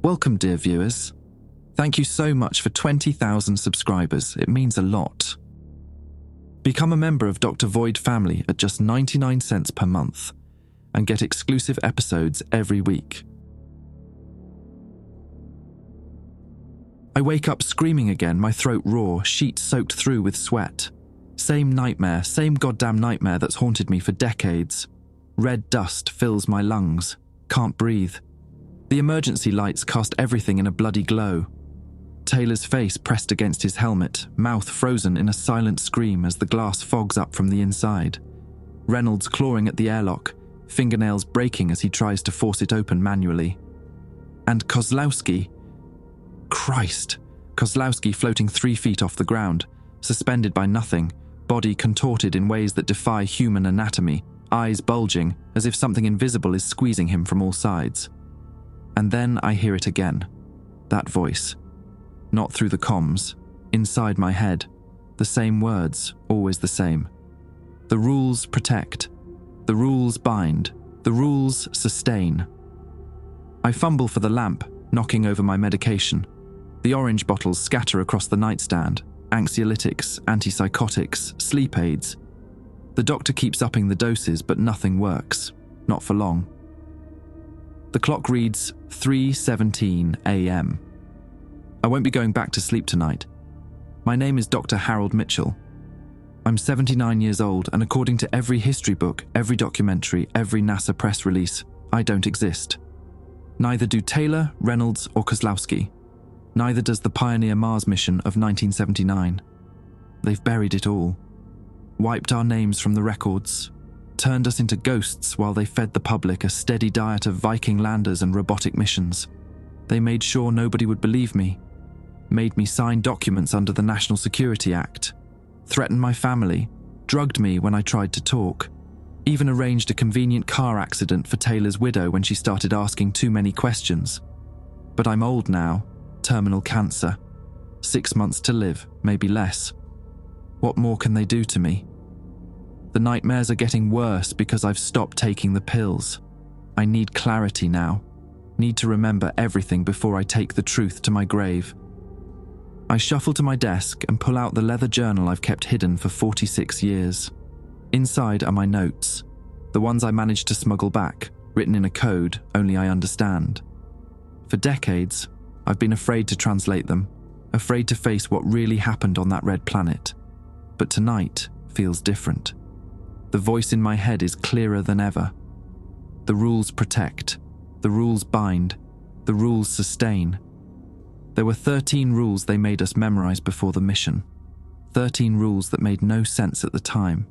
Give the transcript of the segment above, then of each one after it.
Welcome, dear viewers. Thank you so much for 20,000 subscribers. It means a lot. Become a member of Dr. Void family at just 99 cents per month and get exclusive episodes every week. I wake up screaming again, my throat raw, sheet soaked through with sweat. Same nightmare, same goddamn nightmare that's haunted me for decades. Red dust fills my lungs. Can't breathe. The emergency lights cast everything in a bloody glow. Taylor's face pressed against his helmet, mouth frozen in a silent scream as the glass fogs up from the inside. Reynolds clawing at the airlock, fingernails breaking as he tries to force it open manually. And Kozlowski. Christ! Kozlowski floating 3 feet off the ground, suspended by nothing, body contorted in ways that defy human anatomy, eyes bulging as if something invisible is squeezing him from all sides. And then I hear it again. That voice. Not through the comms, inside my head. The same words, always the same. The rules protect. The rules bind. The rules sustain. I fumble for the lamp, knocking over my medication. The orange bottles scatter across the nightstand. Anxiolytics, antipsychotics, sleep aids. The doctor keeps upping the doses, but nothing works. Not for long. The clock reads 3:17 a.m. I won't be going back to sleep tonight. My name is Dr. Harold Mitchell. I'm 79 years old, and according to every history book, every documentary, every NASA press release, I don't exist. Neither do Taylor, Reynolds, or Kozlowski. Neither does the Pioneer Mars mission of 1979. They've buried it all. Wiped our names from the records, turned us into ghosts while they fed the public a steady diet of Viking landers and robotic missions. They made sure nobody would believe me, made me sign documents under the National Security Act, threatened my family, drugged me when I tried to talk, even arranged a convenient car accident for Taylor's widow when she started asking too many questions. But I'm old now, terminal cancer, 6 months to live, maybe less. What more can they do to me? The nightmares are getting worse because I've stopped taking the pills. I need clarity now. Need to remember everything before I take the truth to my grave. I shuffle to my desk and pull out the leather journal I've kept hidden for 46 years. Inside are my notes, the ones I managed to smuggle back, written in a code only I understand. For decades, I've been afraid to translate them, afraid to face what really happened on that red planet. But tonight feels different. The voice in my head is clearer than ever. The rules protect. The rules bind. The rules sustain. There were 13 rules they made us memorize before the mission. 13 rules that made no sense at the time.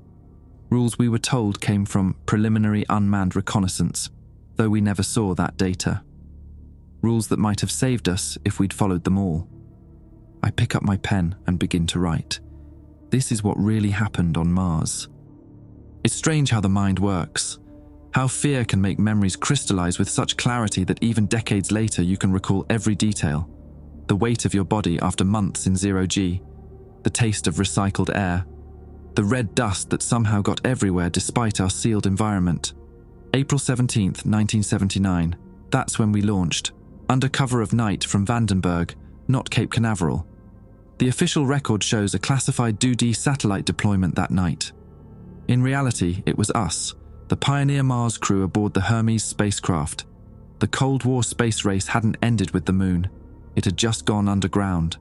Rules we were told came from preliminary unmanned reconnaissance, though we never saw that data. Rules that might have saved us if we'd followed them all. I pick up my pen and begin to write. This is what really happened on Mars. It's strange how the mind works. How fear can make memories crystallize with such clarity that even decades later you can recall every detail. The weight of your body after months in 0G. The taste of recycled air. The red dust that somehow got everywhere despite our sealed environment. April 17th, 1979. That's when we launched. Under cover of night from Vandenberg, not Cape Canaveral. The official record shows a classified 2D satellite deployment that night. In reality, it was us, the Pioneer Mars crew aboard the Hermes spacecraft. The Cold War space race hadn't ended with the moon. It had just gone underground.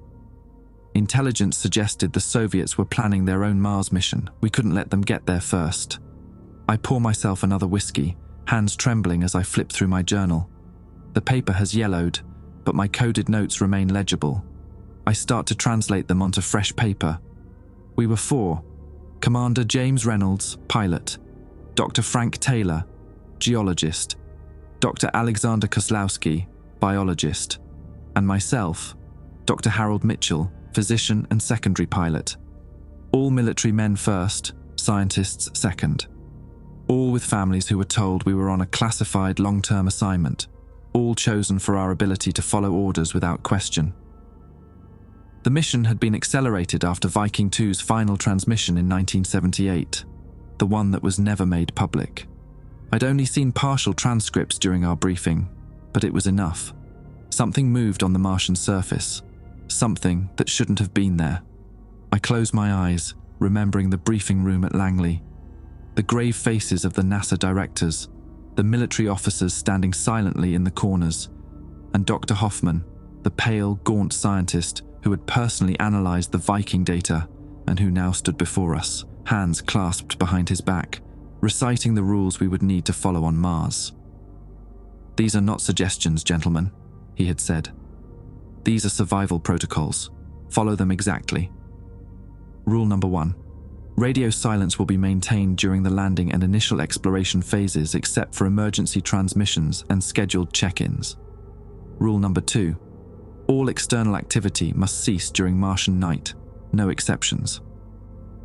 Intelligence suggested the Soviets were planning their own Mars mission. We couldn't let them get there first. I pour myself another whiskey, hands trembling as I flip through my journal. The paper has yellowed, but my coded notes remain legible. I start to translate them onto fresh paper. We were 4. Commander James Reynolds, pilot. Dr. Frank Taylor, geologist. Dr. Alexander Kozlowski, biologist. And myself, Dr. Harold Mitchell, physician and secondary pilot. All military men first, scientists second. All with families who were told we were on a classified long-term assignment. All chosen for our ability to follow orders without question. The mission had been accelerated after Viking 2's final transmission in 1978, the one that was never made public. I'd only seen partial transcripts during our briefing, but it was enough. Something moved on the Martian surface. Something that shouldn't have been there. I closed my eyes, remembering the briefing room at Langley. The grave faces of the NASA directors, the military officers standing silently in the corners, and Dr. Hoffman, the pale, gaunt scientist who had personally analyzed the Viking data and who now stood before us, hands clasped behind his back, reciting the rules we would need to follow on Mars. "These are not suggestions, gentlemen," he had said. "These are survival protocols. Follow them exactly. Rule number 1. Radio silence will be maintained during the landing and initial exploration phases except for emergency transmissions and scheduled check-ins. Rule number 2. All external activity must cease during Martian night, no exceptions.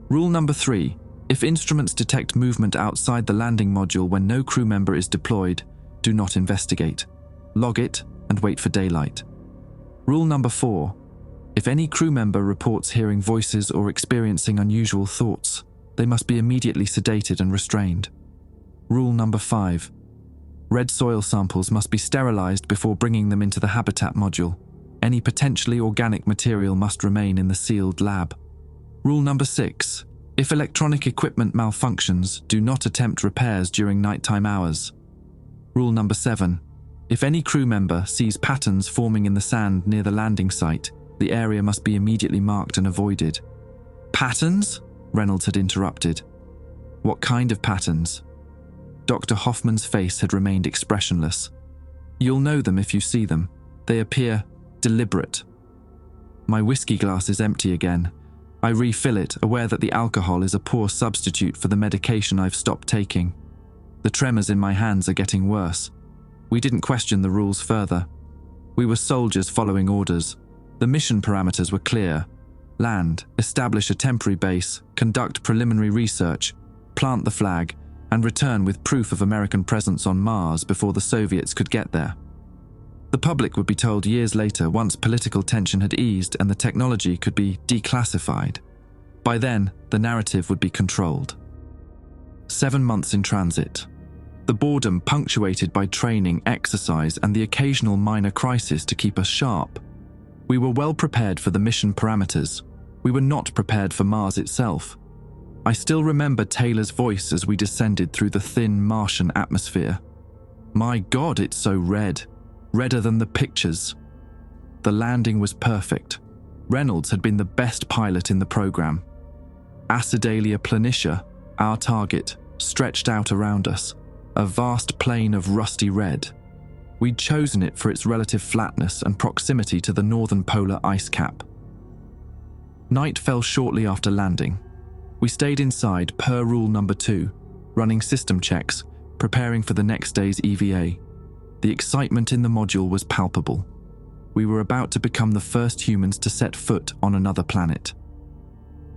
Rule number 3. If instruments detect movement outside the landing module when no crew member is deployed, do not investigate. Log it and wait for daylight. Rule number 4. If any crew member reports hearing voices or experiencing unusual thoughts, they must be immediately sedated and restrained. Rule number 5. Red soil samples must be sterilized before bringing them into the habitat module. Any potentially organic material must remain in the sealed lab. Rule number 6. If electronic equipment malfunctions, do not attempt repairs during nighttime hours. Rule number 7. If any crew member sees patterns forming in the sand near the landing site, the area must be immediately marked and avoided. "Patterns?" Reynolds had interrupted. "What kind of patterns?" Dr. Hoffman's face had remained expressionless. "You'll know them if you see them. They appear deliberate." My whiskey glass is empty again. I refill it, aware that the alcohol is a poor substitute for the medication I've stopped taking. The tremors in my hands are getting worse. We didn't question the rules further. We were soldiers following orders. The mission parameters were clear. Land, establish a temporary base, conduct preliminary research, plant the flag, and return with proof of American presence on Mars before the Soviets could get there. The public would be told years later once political tension had eased and the technology could be declassified. By then, the narrative would be controlled. 7 months in transit. The boredom punctuated by training, exercise, and the occasional minor crisis to keep us sharp. We were well prepared for the mission parameters. We were not prepared for Mars itself. I still remember Taylor's voice as we descended through the thin Martian atmosphere. "My God, it's so red. Redder than the pictures." The landing was perfect. Reynolds had been the best pilot in the program. Acidalia planitia, our target, stretched out around us, a vast plain of rusty red. We'd chosen it for its relative flatness and proximity to the northern polar ice cap. Night fell shortly after landing. We stayed inside per rule number 2, running system checks, preparing for the next day's EVA. The excitement in the module was palpable. We were about to become the first humans to set foot on another planet.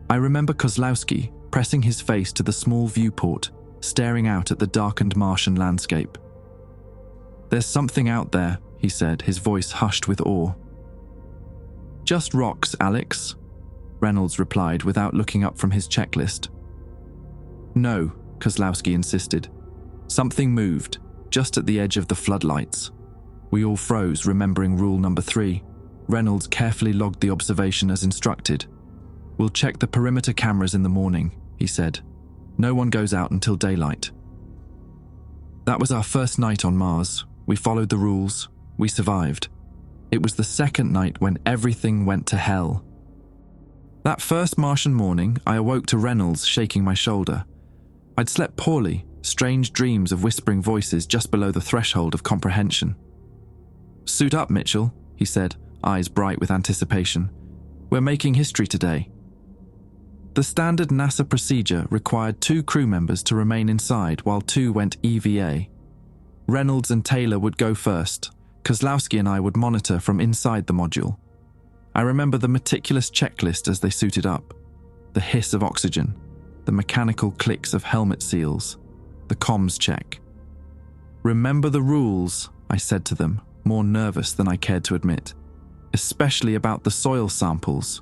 I remember Kozlowski pressing his face to the small viewport, staring out at the darkened Martian landscape. "There's something out there," he said, his voice hushed with awe. "Just rocks, Alex," Reynolds replied without looking up from his checklist. "No," Kozlowski insisted. "Something moved, just at the edge of the floodlights." We all froze, remembering rule number 3. Reynolds carefully logged the observation as instructed. "We'll check the perimeter cameras in the morning," he said. "No one goes out until daylight." That was our first night on Mars. We followed the rules. We survived. It was the second night when everything went to hell. That first Martian morning, I awoke to Reynolds shaking my shoulder. I'd slept poorly, strange dreams of whispering voices just below the threshold of comprehension. "Suit up, Mitchell," he said, eyes bright with anticipation. "We're making history today." The standard NASA procedure required 2 crew members to remain inside while 2 went EVA. Reynolds and Taylor would go first. Kozlowski and I would monitor from inside the module. I remember the meticulous checklist as they suited up. The hiss of oxygen, the mechanical clicks of helmet seals, the comms check. "Remember the rules," I said to them, more nervous than I cared to admit, especially about the soil samples.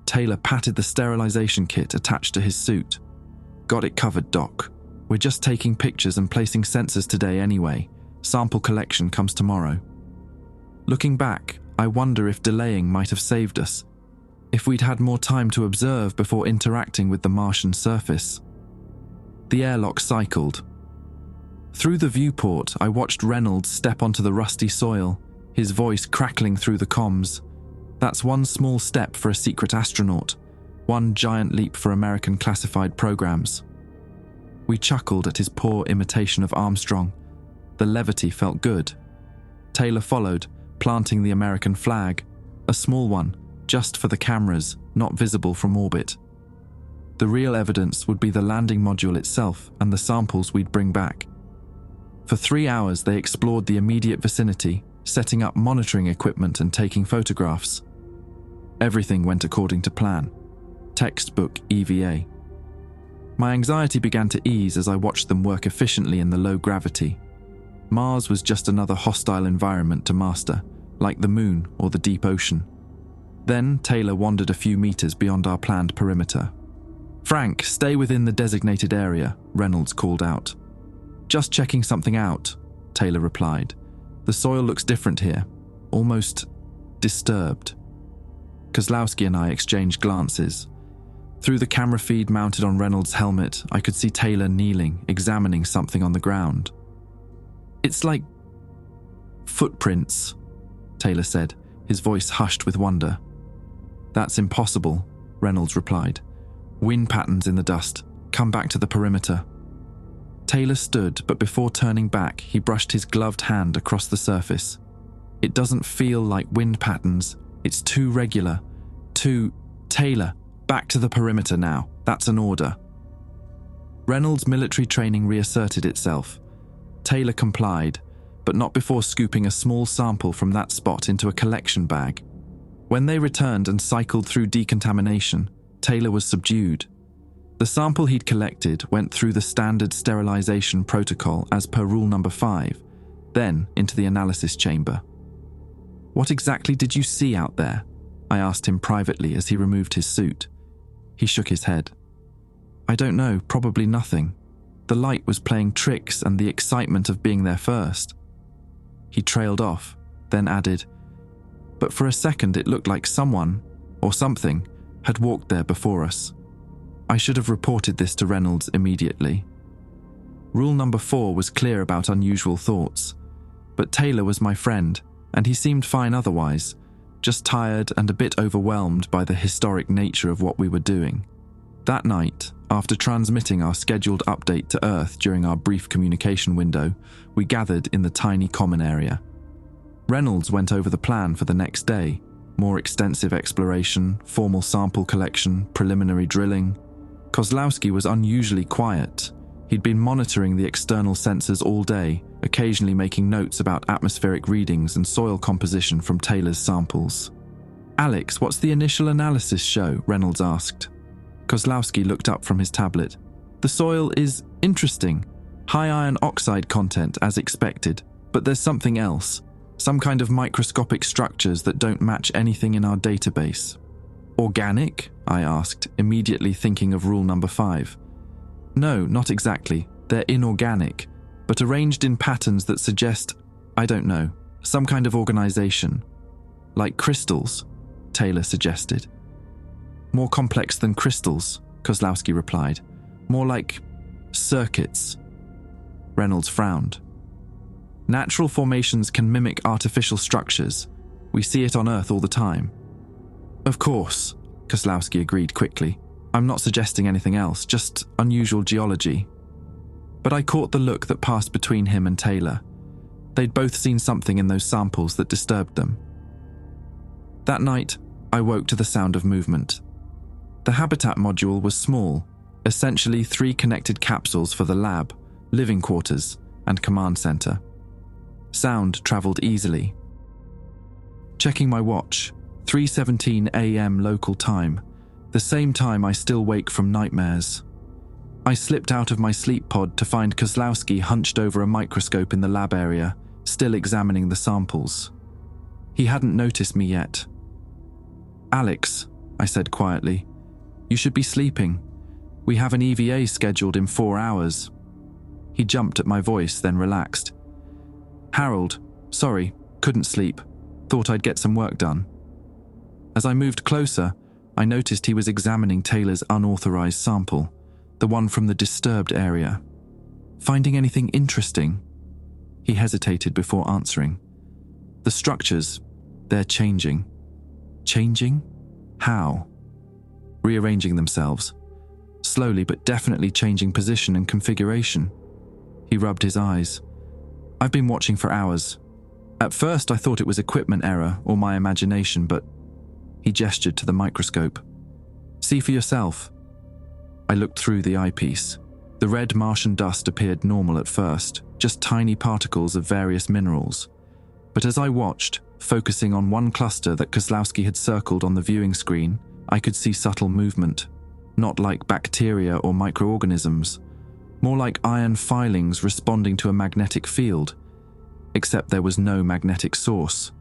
Taylor patted the sterilization kit attached to his suit. "Got it covered, Doc. We're just taking pictures and placing sensors today anyway. Sample collection comes tomorrow." Looking back, I wonder if delaying might have saved us, if we'd had more time to observe before interacting with the Martian surface. The airlock cycled. Through the viewport, I watched Reynolds step onto the rusty soil, his voice crackling through the comms. That's one small step for a secret astronaut, one giant leap for American classified programs. We chuckled at his poor imitation of Armstrong. The levity felt good. Taylor followed, planting the American flag, a small one, just for the cameras, not visible from orbit. The real evidence would be the landing module itself and the samples we'd bring back. For 3 hours, they explored the immediate vicinity, setting up monitoring equipment and taking photographs. Everything went according to plan. Textbook EVA. My anxiety began to ease as I watched them work efficiently in the low gravity. Mars was just another hostile environment to master, like the moon or the deep ocean. Then Taylor wandered a few meters beyond our planned perimeter. "Frank, stay within the designated area," Reynolds called out. "Just checking something out," Taylor replied. "The soil looks different here, almost disturbed." Kozlowski and I exchanged glances. Through the camera feed mounted on Reynolds' helmet, I could see Taylor kneeling, examining something on the ground. "It's like footprints," Taylor said, his voice hushed with wonder. "That's impossible," Reynolds replied. "Wind patterns in the dust. Come back to the perimeter." Taylor stood, but before turning back, he brushed his gloved hand across the surface. "It doesn't feel like wind patterns. It's too regular. Taylor, back to the perimeter now. That's an order." Reynolds' military training reasserted itself. Taylor complied, but not before scooping a small sample from that spot into a collection bag. When they returned and cycled through decontamination, Taylor was subdued. The sample he'd collected went through the standard sterilization protocol as per rule number 5, then into the analysis chamber. "What exactly did you see out there?" I asked him privately as he removed his suit. He shook his head. "I don't know, probably nothing. The light was playing tricks and the excitement of being there first." He trailed off, then added, "But for a second it looked like someone, or something, had walked there before us." I should have reported this to Reynolds immediately. Rule number 4 was clear about unusual thoughts, but Taylor was my friend, and he seemed fine otherwise, just tired and a bit overwhelmed by the historic nature of what we were doing. That night, after transmitting our scheduled update to Earth during our brief communication window, we gathered in the tiny common area. Reynolds went over the plan for the next day: more extensive exploration, formal sample collection, preliminary drilling. Kozlowski was unusually quiet. He'd been monitoring the external sensors all day, occasionally making notes about atmospheric readings and soil composition from Taylor's samples. "Alex, what's the initial analysis show?" Reynolds asked. Kozlowski looked up from his tablet. "The soil is interesting. High iron oxide content as expected, but there's something else. Some kind of microscopic structures that don't match anything in our database." "Organic?" I asked, immediately thinking of rule number 5. "No, not exactly. They're inorganic, but arranged in patterns that suggest, I don't know, some kind of organization. Like crystals," Taylor suggested. "More complex than crystals," Kozlowski replied. "More like circuits." Reynolds frowned. "Natural formations can mimic artificial structures. We see it on Earth all the time." "Of course," Kozlowski agreed quickly. "I'm not suggesting anything else, just unusual geology." But I caught the look that passed between him and Taylor. They'd both seen something in those samples that disturbed them. That night, I woke to the sound of movement. The habitat module was small, essentially 3 connected capsules for the lab, living quarters, and command center. Sound traveled easily. Checking my watch, 3:17 a.m. local time, the same time I still wake from nightmares. I slipped out of my sleep pod to find Kozlowski hunched over a microscope in the lab area, still examining the samples. He hadn't noticed me yet. "Alex," I said quietly, "you should be sleeping. We have an EVA scheduled in 4 hours. He jumped at my voice, then relaxed. "Harold, sorry, couldn't sleep. Thought I'd get some work done. As I moved closer, I noticed he was examining Taylor's unauthorized sample, the one from the disturbed area. Finding anything interesting? He hesitated before answering. The structures, they're changing. Changing? How? Rearranging themselves. Slowly but definitely changing position and configuration. He rubbed his eyes. I've been watching for hours. At first I thought it was equipment error or my imagination, but he gestured to the microscope. See for yourself. I looked through the eyepiece. The red Martian dust appeared normal at first, just tiny particles of various minerals. But as I watched, focusing on one cluster that Kozlowski had circled on the viewing screen, I could see subtle movement, not like bacteria or microorganisms, more like iron filings responding to a magnetic field, except there was no magnetic source.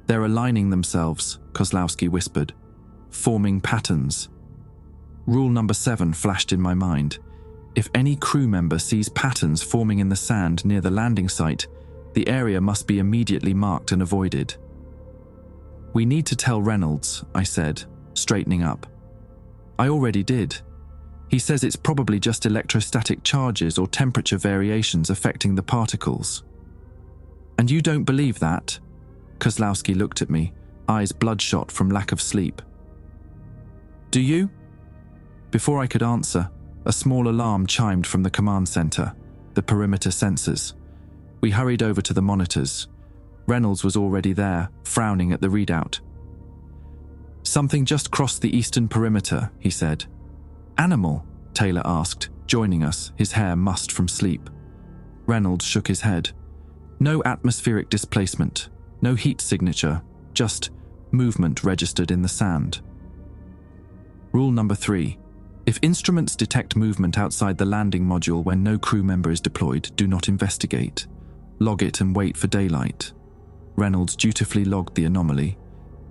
They're aligning themselves, Kozlowski whispered, forming patterns. Rule number 7 flashed in my mind. If any crew member sees patterns forming in the sand near the landing site, the area must be immediately marked and avoided. We need to tell Reynolds, I said, straightening up. I already did. He says it's probably just electrostatic charges or temperature variations affecting the particles. And you don't believe that? Kozlowski looked at me, eyes bloodshot from lack of sleep. Do you? Before I could answer, a small alarm chimed from the command center, the perimeter sensors. We hurried over to the monitors. Reynolds was already there, frowning at the readout. Something just crossed the eastern perimeter, he said. Animal? Taylor asked, joining us, his hair mussed from sleep. Reynolds shook his head. No atmospheric displacement, no heat signature, just movement registered in the sand. Rule number 3. If instruments detect movement outside the landing module when no crew member is deployed, do not investigate. Log it and wait for daylight. Reynolds dutifully logged the anomaly,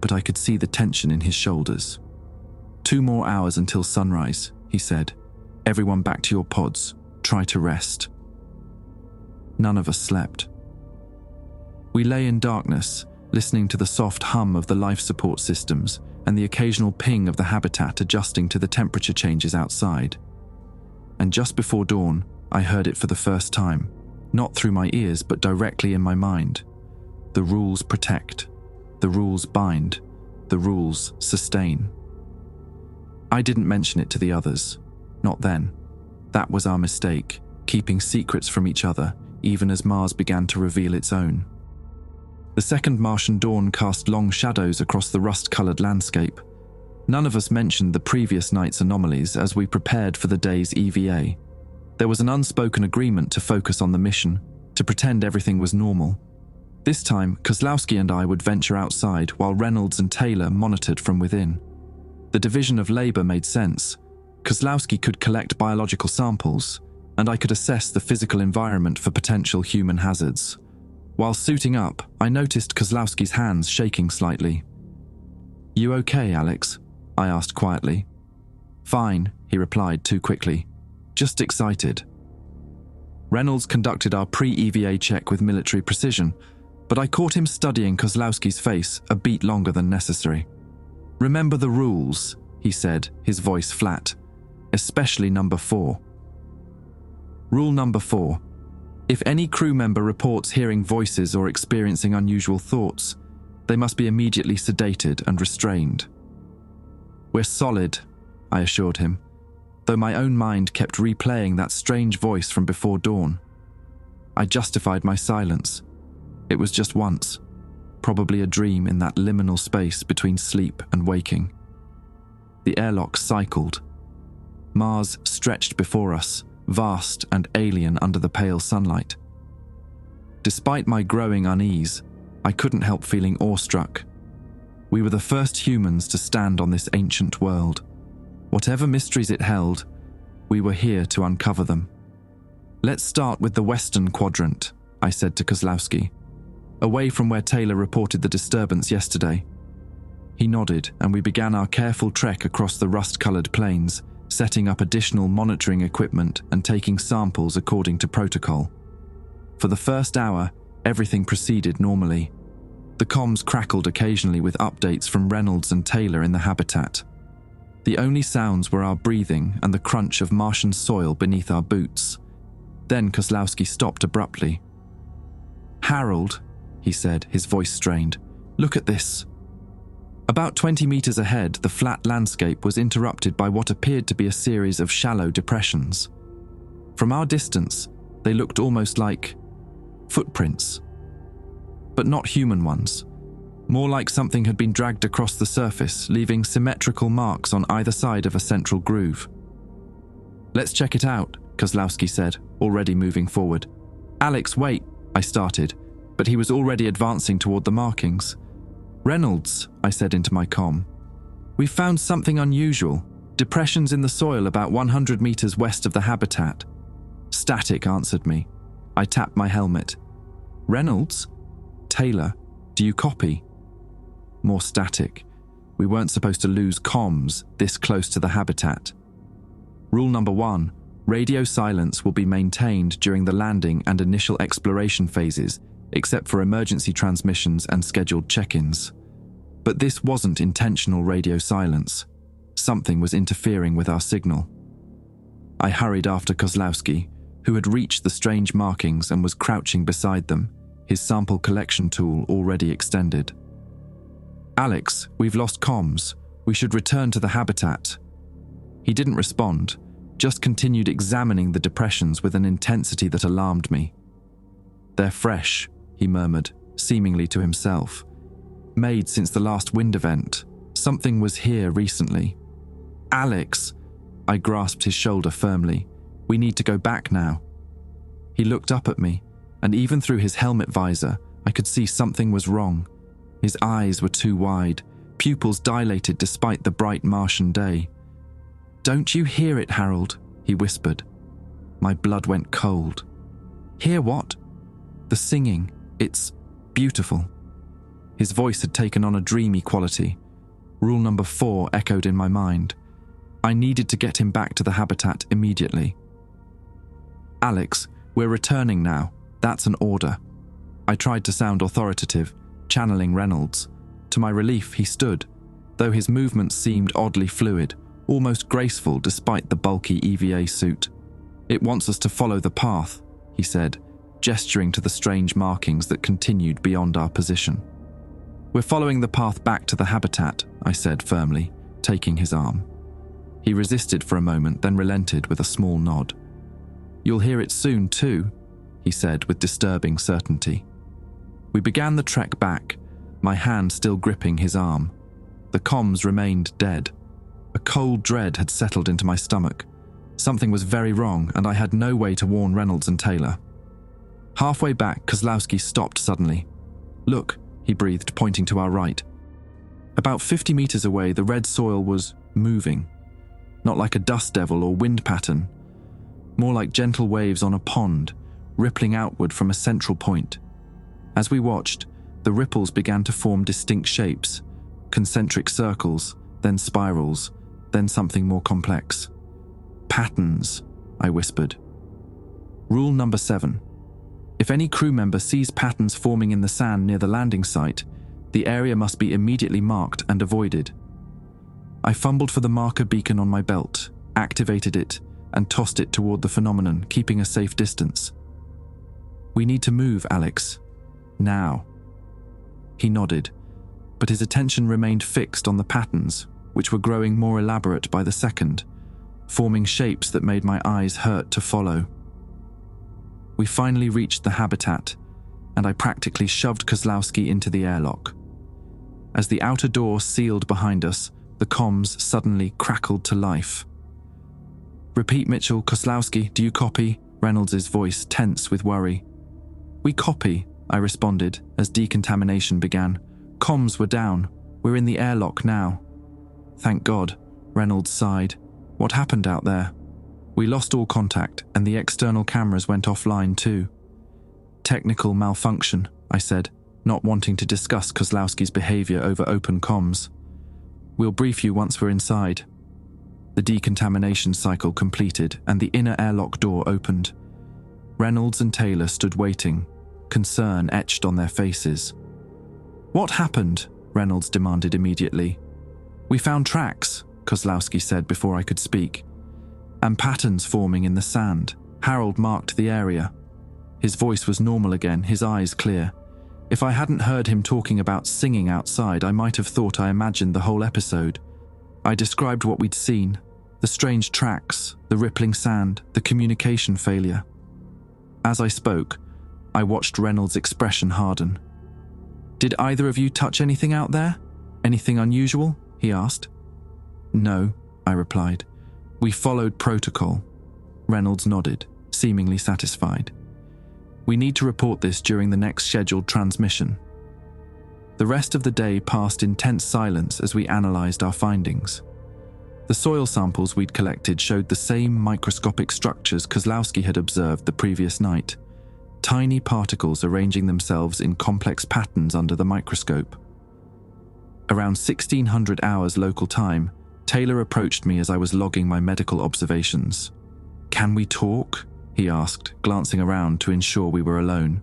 but I could see the tension in his shoulders. 2 more hours until sunrise, he said. Everyone back to your pods. Try to rest. None of us slept. We lay in darkness, listening to the soft hum of the life support systems and the occasional ping of the habitat adjusting to the temperature changes outside. And just before dawn, I heard it for the first time, not through my ears but directly in my mind. The rules protect. The rules bind. The rules sustain. I didn't mention it to the others. Not then. That was our mistake, keeping secrets from each other, even as Mars began to reveal its own. The second Martian dawn cast long shadows across the rust-colored landscape. None of us mentioned the previous night's anomalies as we prepared for the day's EVA. There was an unspoken agreement to focus on the mission, to pretend everything was normal. This time, Kozlowski and I would venture outside while Reynolds and Taylor monitored from within. The division of labor made sense. Kozlowski could collect biological samples, and I could assess the physical environment for potential human hazards. While suiting up, I noticed Kozlowski's hands shaking slightly. You okay, Alex? I asked quietly. Fine, he replied too quickly. Just excited. Reynolds conducted our pre-EVA check with military precision, but I caught him studying Kozlowski's face a beat longer than necessary. Remember the rules, he said, his voice flat. Especially number 4. Rule number 4. If any crew member reports hearing voices or experiencing unusual thoughts, they must be immediately sedated and restrained. We're solid, I assured him, though my own mind kept replaying that strange voice from before dawn. I justified my silence. It was just once, probably a dream in that liminal space between sleep and waking. The airlock cycled. Mars stretched before us, vast and alien under the pale sunlight. Despite my growing unease, I couldn't help feeling awestruck. We were the first humans to stand on this ancient world. Whatever mysteries it held, we were here to uncover them. Let's start with the western quadrant, I said to Kozlowski, away from where Taylor reported the disturbance yesterday. He nodded, and we began our careful trek across the rust-colored plains, setting up additional monitoring equipment and taking samples according to protocol. For the first hour, everything proceeded normally. The comms crackled occasionally with updates from Reynolds and Taylor in the habitat. The only sounds were our breathing and the crunch of Martian soil beneath our boots. Then Kozlowski stopped abruptly. "Harold," he said, his voice strained, "look at this." About 20 meters ahead, the flat landscape was interrupted by what appeared to be a series of shallow depressions. From our distance, they looked almost like footprints. But not human ones. More like something had been dragged across the surface, leaving symmetrical marks on either side of a central groove. "Let's check it out," Kozlowski said, already moving forward. "Alex, wait," I started, but he was already advancing toward the markings. "Reynolds," I said into my comm, "we've found something unusual. Depressions in the soil about 100 meters west of the habitat." "Static," answered me. I tapped my helmet. "Reynolds? Taylor, do you copy?" More static. We weren't supposed to lose comms this close to the habitat. Rule number 1, radio silence will be maintained during the landing and initial exploration phases, except for emergency transmissions and scheduled check-ins. But this wasn't intentional radio silence. Something was interfering with our signal. I hurried after Kozlowski, who had reached the strange markings and was crouching beside them, his sample collection tool already extended. "Alex, we've lost comms. We should return to the habitat." He didn't respond, just continued examining the depressions with an intensity that alarmed me. "They're fresh," he murmured, seemingly to himself. "Made since the last wind event. Something was here recently." "Alex!" I grasped his shoulder firmly. "We need to go back now." He looked up at me, and even through his helmet visor, I could see something was wrong. His eyes were too wide, pupils dilated despite the bright Martian day. "Don't you hear it, Harold?" he whispered. My blood went cold. "Hear what?" "The singing. It's beautiful." His voice had taken on a dreamy quality. Rule number 4 echoed in my mind. I needed to get him back to the habitat immediately. "Alex, we're returning now. That's an order." I tried to sound authoritative, channeling Reynolds. To my relief, he stood, though his movements seemed oddly fluid, almost graceful despite the bulky EVA suit. "It wants us to follow the path," he said, gesturing to the strange markings that continued beyond our position. "We're following the path back to the habitat," I said firmly, taking his arm. He resisted for a moment, then relented with a small nod. "You'll hear it soon too," he said with disturbing certainty. We began the trek back, my hand still gripping his arm. The comms remained dead. A cold dread had settled into my stomach. Something was very wrong, and I had no way to warn Reynolds and Taylor. Halfway back, Kozlowski stopped suddenly. "Look," he breathed, pointing to our right. About 50 meters away, the red soil was moving. Not like a dust devil or wind pattern. More like gentle waves on a pond, rippling outward from a central point. As we watched, the ripples began to form distinct shapes, concentric circles, then spirals, then something more complex. "Patterns," I whispered. Rule number 7. If any crew member sees patterns forming in the sand near the landing site, the area must be immediately marked and avoided. I fumbled for the marker beacon on my belt, activated it, and tossed it toward the phenomenon, keeping a safe distance. "We need to move, Alex. Now." He nodded, but his attention remained fixed on the patterns, which were growing more elaborate by the second, forming shapes that made my eyes hurt to follow. We finally reached the habitat, and I practically shoved Kozlowski into the airlock. As the outer door sealed behind us, the comms suddenly crackled to life. "Repeat, Mitchell. Kozlowski, do you copy?" Reynolds' voice tense with worry. "We copy," I responded as decontamination began. "Comms were down. We're in the airlock now." "Thank God," Reynolds sighed. "What happened out there?" "We lost all contact, and the external cameras went offline too." "Technical malfunction," I said, not wanting to discuss Kozlowski's behavior over open comms. "We'll brief you once we're inside." The decontamination cycle completed, and the inner airlock door opened. Reynolds and Taylor stood waiting, concern etched on their faces. "What happened?" Reynolds demanded immediately. "We found tracks," Kozlowski said before I could speak, "and patterns forming in the sand." Harold marked the area. His voice was normal again, his eyes clear. If I hadn't heard him talking about singing outside, I might have thought I imagined the whole episode. I described what we'd seen, the strange tracks, the rippling sand, the communication failure. As I spoke, I watched Reynolds' expression harden. "Did either of you touch anything out there? Anything unusual?" he asked. "No," I replied. "We followed protocol." Reynolds nodded, seemingly satisfied. "We need to report this during the next scheduled transmission." The rest of the day passed in tense silence as we analysed our findings. The soil samples we'd collected showed the same microscopic structures Kozlowski had observed the previous night, tiny particles arranging themselves in complex patterns under the microscope. Around 1600 hours local time, Taylor approached me as I was logging my medical observations. "Can we talk?" he asked, glancing around to ensure we were alone.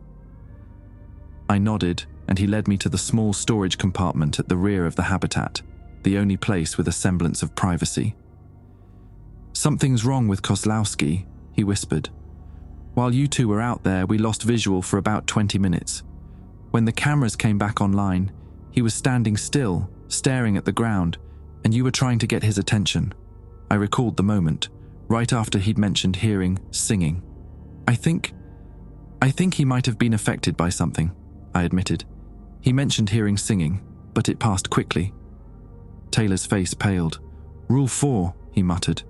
I nodded, and he led me to the small storage compartment at the rear of the habitat, the only place with a semblance of privacy. "Something's wrong with Kozlowski," he whispered. "While you two were out there, we lost visual for about 20 minutes. When the cameras came back online, he was standing still, staring at the ground, and you were trying to get his attention." I recalled the moment, right after he'd mentioned hearing singing. I think he might have been affected by something," I admitted. "He mentioned hearing singing, but it passed quickly." Taylor's face paled. "Rule 4, he muttered.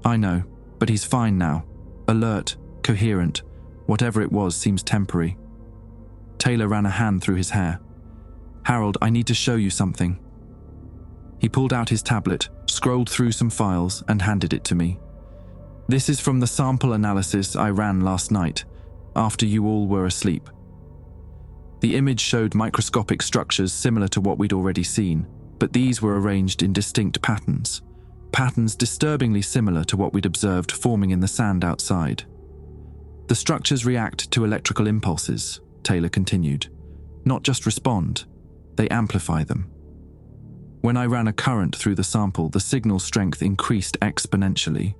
"I know, but he's fine now. Alert, coherent. Whatever it was seems temporary." Taylor ran a hand through his hair. "Harold, I need to show you something." He pulled out his tablet, scrolled through some files, and handed it to me. "This is from the sample analysis I ran last night, after you all were asleep." The image showed microscopic structures similar to what we'd already seen, but these were arranged in distinct patterns disturbingly similar to what we'd observed forming in the sand outside. "The structures react to electrical impulses," Taylor continued. "Not just respond, they amplify them. When I ran a current through the sample, the signal strength increased exponentially.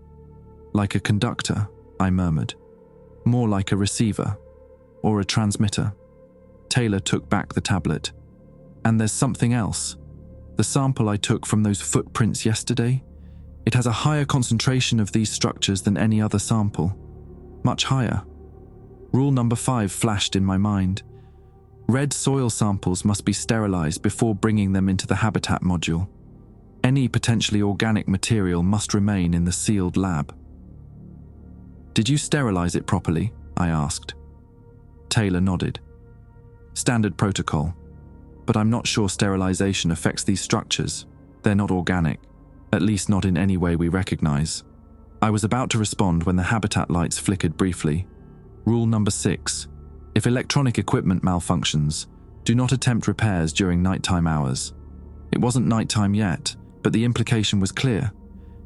Like a conductor," I murmured. "More like a receiver, or a transmitter." Taylor took back the tablet. "And there's something else. The sample I took from those footprints yesterday, it has a higher concentration of these structures than any other sample. Much higher." Rule number 5 flashed in my mind. Red soil samples must be sterilized before bringing them into the habitat module. Any potentially organic material must remain in the sealed lab. "Did you sterilize it properly?" I asked. Taylor nodded. "Standard protocol. But I'm not sure sterilization affects these structures. They're not organic, at least not in any way we recognize." I was about to respond when the habitat lights flickered briefly. Rule number 6. If electronic equipment malfunctions, do not attempt repairs during nighttime hours. It wasn't nighttime yet, but the implication was clear.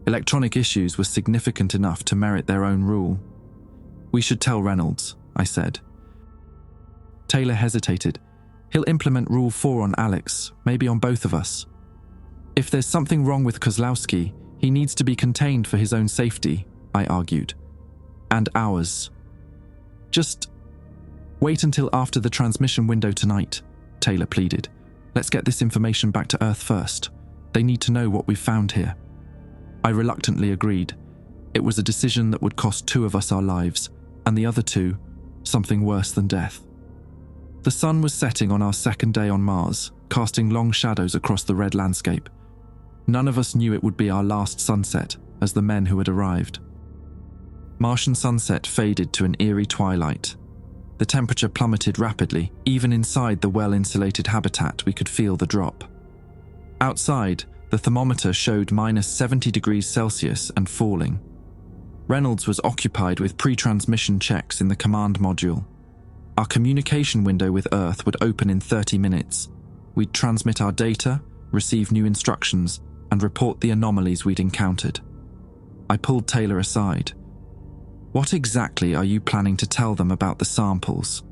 Electronic issues were significant enough to merit their own rule. "We should tell Reynolds," I said. Taylor hesitated. "He'll implement Rule 4 on Alex, maybe on both of us. If there's something wrong with Kozlowski, he needs to be contained for his own safety," I argued. "And ours. Just wait until after the transmission window tonight," Taylor pleaded. "Let's get this information back to Earth first. They need to know what we've found here." I reluctantly agreed. It was a decision that would cost 2 of us our lives, and the other 2, something worse than death. The sun was setting on our second day on Mars, casting long shadows across the red landscape. None of us knew it would be our last sunset as the men who had arrived. Martian sunset faded to an eerie twilight. The temperature plummeted rapidly. Even inside the well-insulated habitat, we could feel the drop. Outside, the thermometer showed minus 70 degrees Celsius and falling. Reynolds was occupied with pre-transmission checks in the command module. Our communication window with Earth would open in 30 minutes. We'd transmit our data, receive new instructions, and report the anomalies we'd encountered. I pulled Taylor aside. "What exactly are you planning to tell them about the samples?"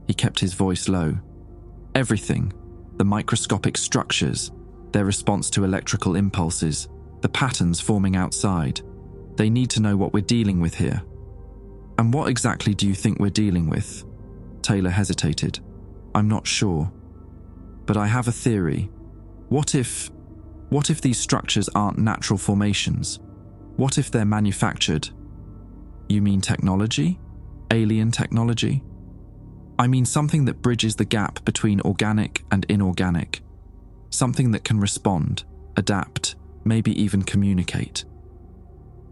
He kept his voice low. "Everything. The microscopic structures, their response to electrical impulses, the patterns forming outside. They need to know what we're dealing with here. And what exactly do you think we're dealing with? Taylor hesitated. I'm not sure. But I have a theory. What if these structures aren't natural formations? What if they're manufactured? You mean technology? Alien technology? I mean something that bridges the gap between organic and inorganic. Something that can respond, adapt, maybe even communicate.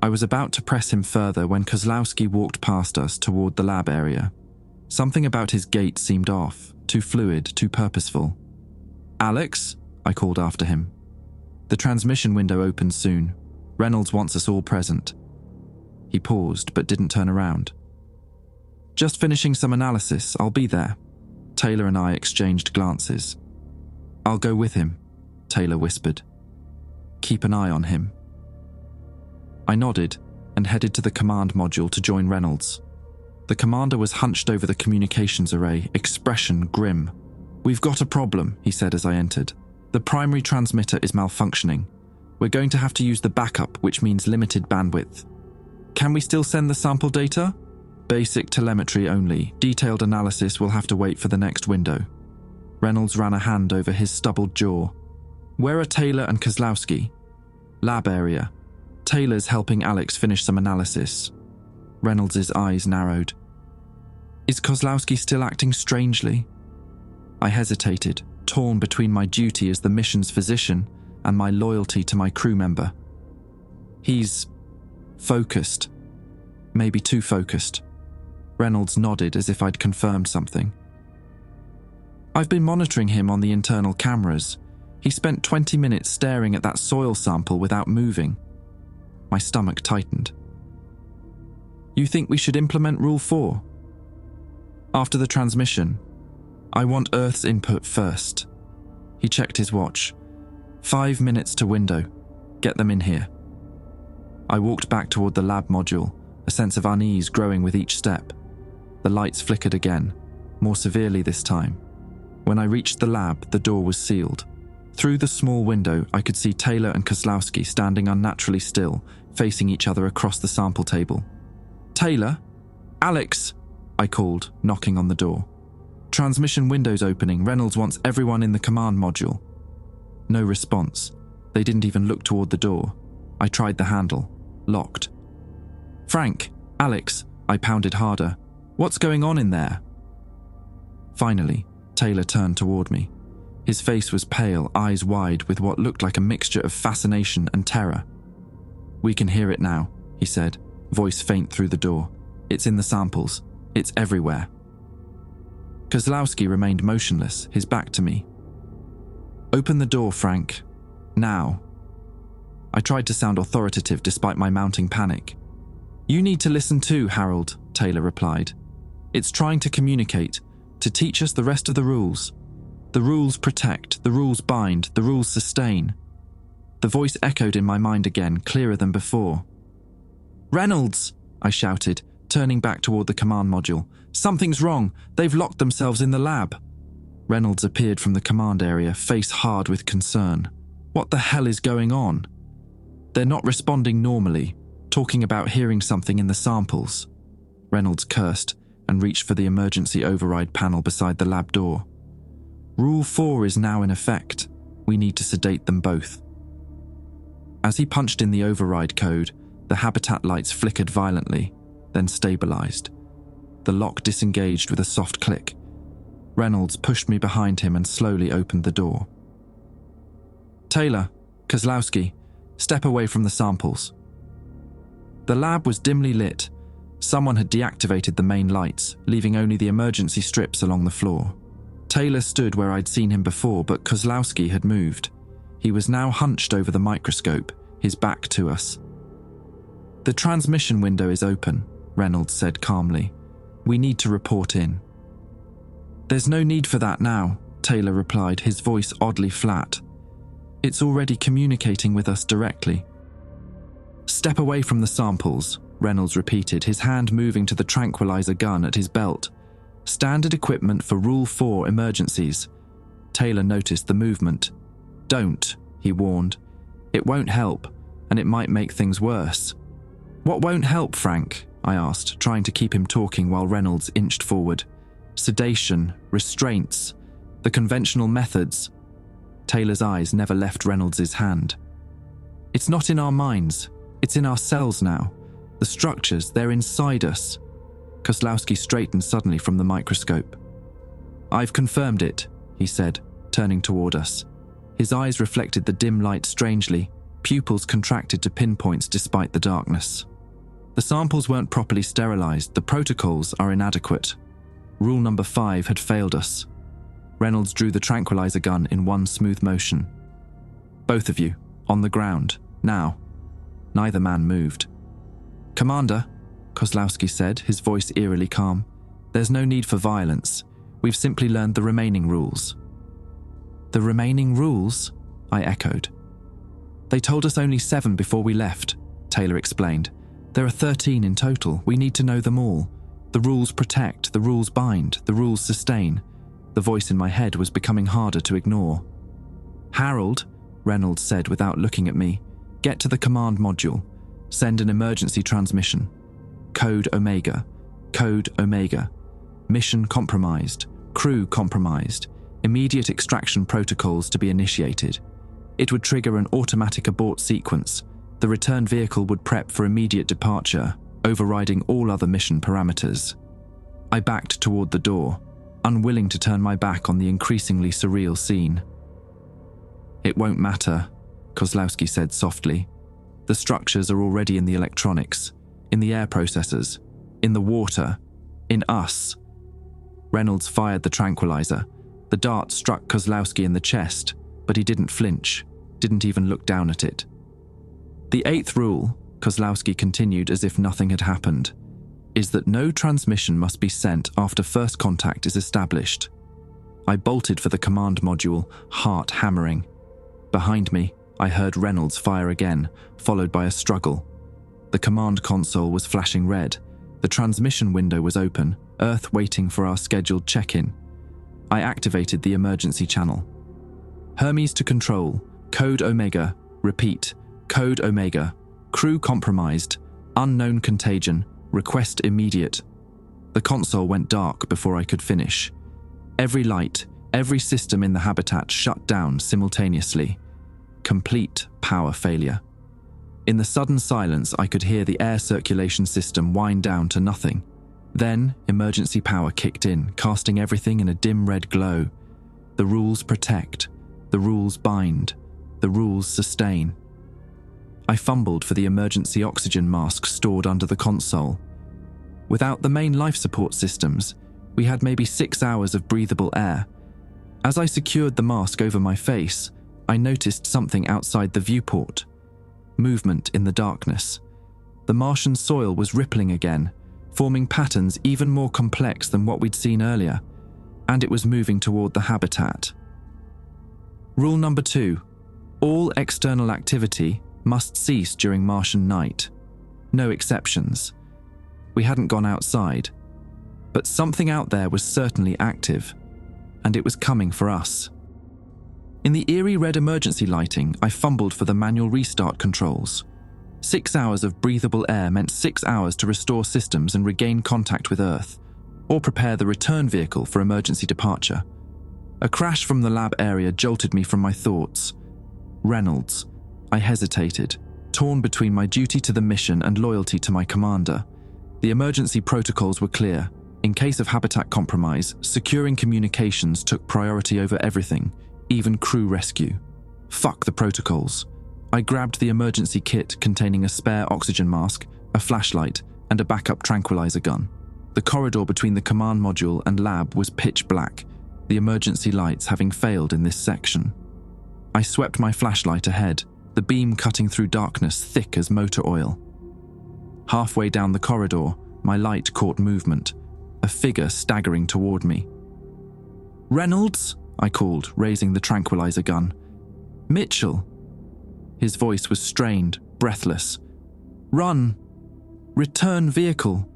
I was about to press him further when Kozlowski walked past us toward the lab area. Something about his gait seemed off, too fluid, too purposeful. Alex? I called after him. The transmission window opened soon. Reynolds wants us all present. He paused but didn't turn around. Just finishing some analysis, I'll be there. Taylor and I exchanged glances. I'll go with him, Taylor whispered. Keep an eye on him. I nodded and headed to the command module to join Reynolds. The commander was hunched over the communications array, expression grim. We've got a problem, he said as I entered. The primary transmitter is malfunctioning. We're going to have to use the backup, which means limited bandwidth. Can we still send the sample data? Basic telemetry only. Detailed analysis will have to wait for the next window. Reynolds ran a hand over his stubbled jaw. Where are Taylor and Kozlowski? Lab area. Taylor's helping Alex finish some analysis. Reynolds' eyes narrowed. Is Kozlowski still acting strangely? I hesitated, torn between my duty as the mission's physician and my loyalty to my crew member. He's focused. Maybe too focused. Reynolds nodded as if I'd confirmed something. I've been monitoring him on the internal cameras. He spent 20 minutes staring at that soil sample without moving. My stomach tightened. You think we should implement Rule 4? After the transmission, I want Earth's input first. He checked his watch. 5 minutes to window. Get them in here. I walked back toward the lab module, a sense of unease growing with each step. The lights flickered again, more severely this time. When I reached the lab, the door was sealed. Through the small window, I could see Taylor and Kozlowski standing unnaturally still, facing each other across the sample table. Taylor? Alex? I called, knocking on the door. Transmission windows opening. Reynolds wants everyone in the command module. No response. They didn't even look toward the door. I tried the handle. Locked. Frank, Alex, I pounded harder. What's going on in there? Finally, Taylor turned toward me. His face was pale, eyes wide, with what looked like a mixture of fascination and terror. We can hear it now, he said, voice faint through the door. It's in the samples. It's everywhere. Kozlowski remained motionless, his back to me. Open the door, Frank. Now. I tried to sound authoritative despite my mounting panic. You need to listen too, Harold, Taylor replied. It's trying to communicate, to teach us the rest of the rules. The rules protect, the rules bind, the rules sustain. The voice echoed in my mind again, clearer than before. Reynolds, I shouted, turning back toward the command module. Something's wrong. They've locked themselves in the lab. Reynolds appeared from the command area, face hard with concern. What the hell is going on? They're not responding normally, talking about hearing something in the samples. Reynolds cursed and reached for the emergency override panel beside the lab door. Rule 4 is now in effect. We need to sedate them both. As he punched in the override code, the habitat lights flickered violently, then stabilized. The lock disengaged with a soft click. Reynolds pushed me behind him and slowly opened the door. Taylor, Kozlowski, step away from the samples. The lab was dimly lit. Someone had deactivated the main lights, leaving only the emergency strips along the floor. Taylor stood where I'd seen him before, but Kozlowski had moved. He was now hunched over the microscope, his back to us. The transmission window is open, Reynolds said calmly. We need to report in. There's no need for that now, Taylor replied, his voice oddly flat. It's already communicating with us directly. Step away from the samples, Reynolds repeated, his hand moving to the tranquilizer gun at his belt. Standard equipment for Rule 4 emergencies. Taylor noticed the movement. "Don't," he warned. "It won't help, and it might make things worse." "What won't help, Frank?" I asked, trying to keep him talking while Reynolds inched forward. "Sedation, restraints, the conventional methods." Taylor's eyes never left Reynolds' hand. "It's not in our minds. It's in our cells now. The structures, they're inside us." Kozlowski straightened suddenly from the microscope. "I've confirmed it," he said, turning toward us. His eyes reflected the dim light strangely, pupils contracted to pinpoints despite the darkness. "The samples weren't properly sterilized. The protocols are inadequate. Rule number 5 had failed us." Reynolds drew the tranquilizer gun in one smooth motion. "Both of you, on the ground, now." Neither man moved. "Commander," Kozlowski said, his voice eerily calm, "there's no need for violence. We've simply learned the remaining rules." "The remaining rules?" I echoed. "They told us only 7 before we left," Taylor explained. "There are 13 in total. We need to know them all. The rules protect, the rules bind, the rules sustain." The voice in my head was becoming harder to ignore. "Harold," Reynolds said without looking at me, "get to the command module. Send an emergency transmission. Code Omega. Code Omega. Mission compromised. Crew compromised. Immediate extraction protocols to be initiated. It would trigger an automatic abort sequence. The return vehicle would prep for immediate departure, overriding all other mission parameters." I backed toward the door, unwilling to turn my back on the increasingly surreal scene. "It won't matter," Kozlowski said softly. "The structures are already in the electronics, in the air processors, in the water, in us." Reynolds fired the tranquilizer. The dart struck Kozlowski in the chest, but he didn't flinch, didn't even look down at it. "The 8th rule," Kozlowski continued as if nothing had happened, "is that no transmission must be sent after first contact is established." I bolted for the command module, heart hammering. Behind me, I heard Reynolds fire again, followed by a struggle. The command console was flashing red. The transmission window was open, Earth waiting for our scheduled check-in. I activated the emergency channel. "Hermes to control. Code Omega. Repeat. Code Omega. Crew compromised. Unknown contagion. Request immediate." The console went dark before I could finish. Every light, every system in the habitat shut down simultaneously. Complete power failure. In the sudden silence, I could hear the air circulation system wind down to nothing. Then, emergency power kicked in, casting everything in a dim red glow. The rules protect. The rules bind. The rules sustain. I fumbled for the emergency oxygen mask stored under the console. Without the main life support systems, we had maybe 6 hours of breathable air. As I secured the mask over my face, I noticed something outside the viewport. Movement in the darkness. The Martian soil was rippling again, forming patterns even more complex than what we'd seen earlier, and it was moving toward the habitat. Rule number 2. All external activity must cease during Martian night. No exceptions. We hadn't gone outside, but something out there was certainly active, and it was coming for us. In the eerie red emergency lighting, I fumbled for the manual restart controls. 6 hours of breathable air meant 6 hours to restore systems and regain contact with Earth, or prepare the return vehicle for emergency departure. A crash from the lab area jolted me from my thoughts. Reynolds. I hesitated, torn between my duty to the mission and loyalty to my commander. The emergency protocols were clear. In case of habitat compromise, securing communications took priority over everything, even crew rescue. Fuck the protocols. I grabbed the emergency kit containing a spare oxygen mask, a flashlight, and a backup tranquilizer gun. The corridor between the command module and lab was pitch black, the emergency lights having failed in this section. I swept my flashlight ahead, the beam cutting through darkness thick as motor oil. Halfway down the corridor, my light caught movement, a figure staggering toward me. "Reynolds?" I called, raising the tranquilizer gun. "Mitchell." His voice was strained, breathless. "Run! Return vehicle!"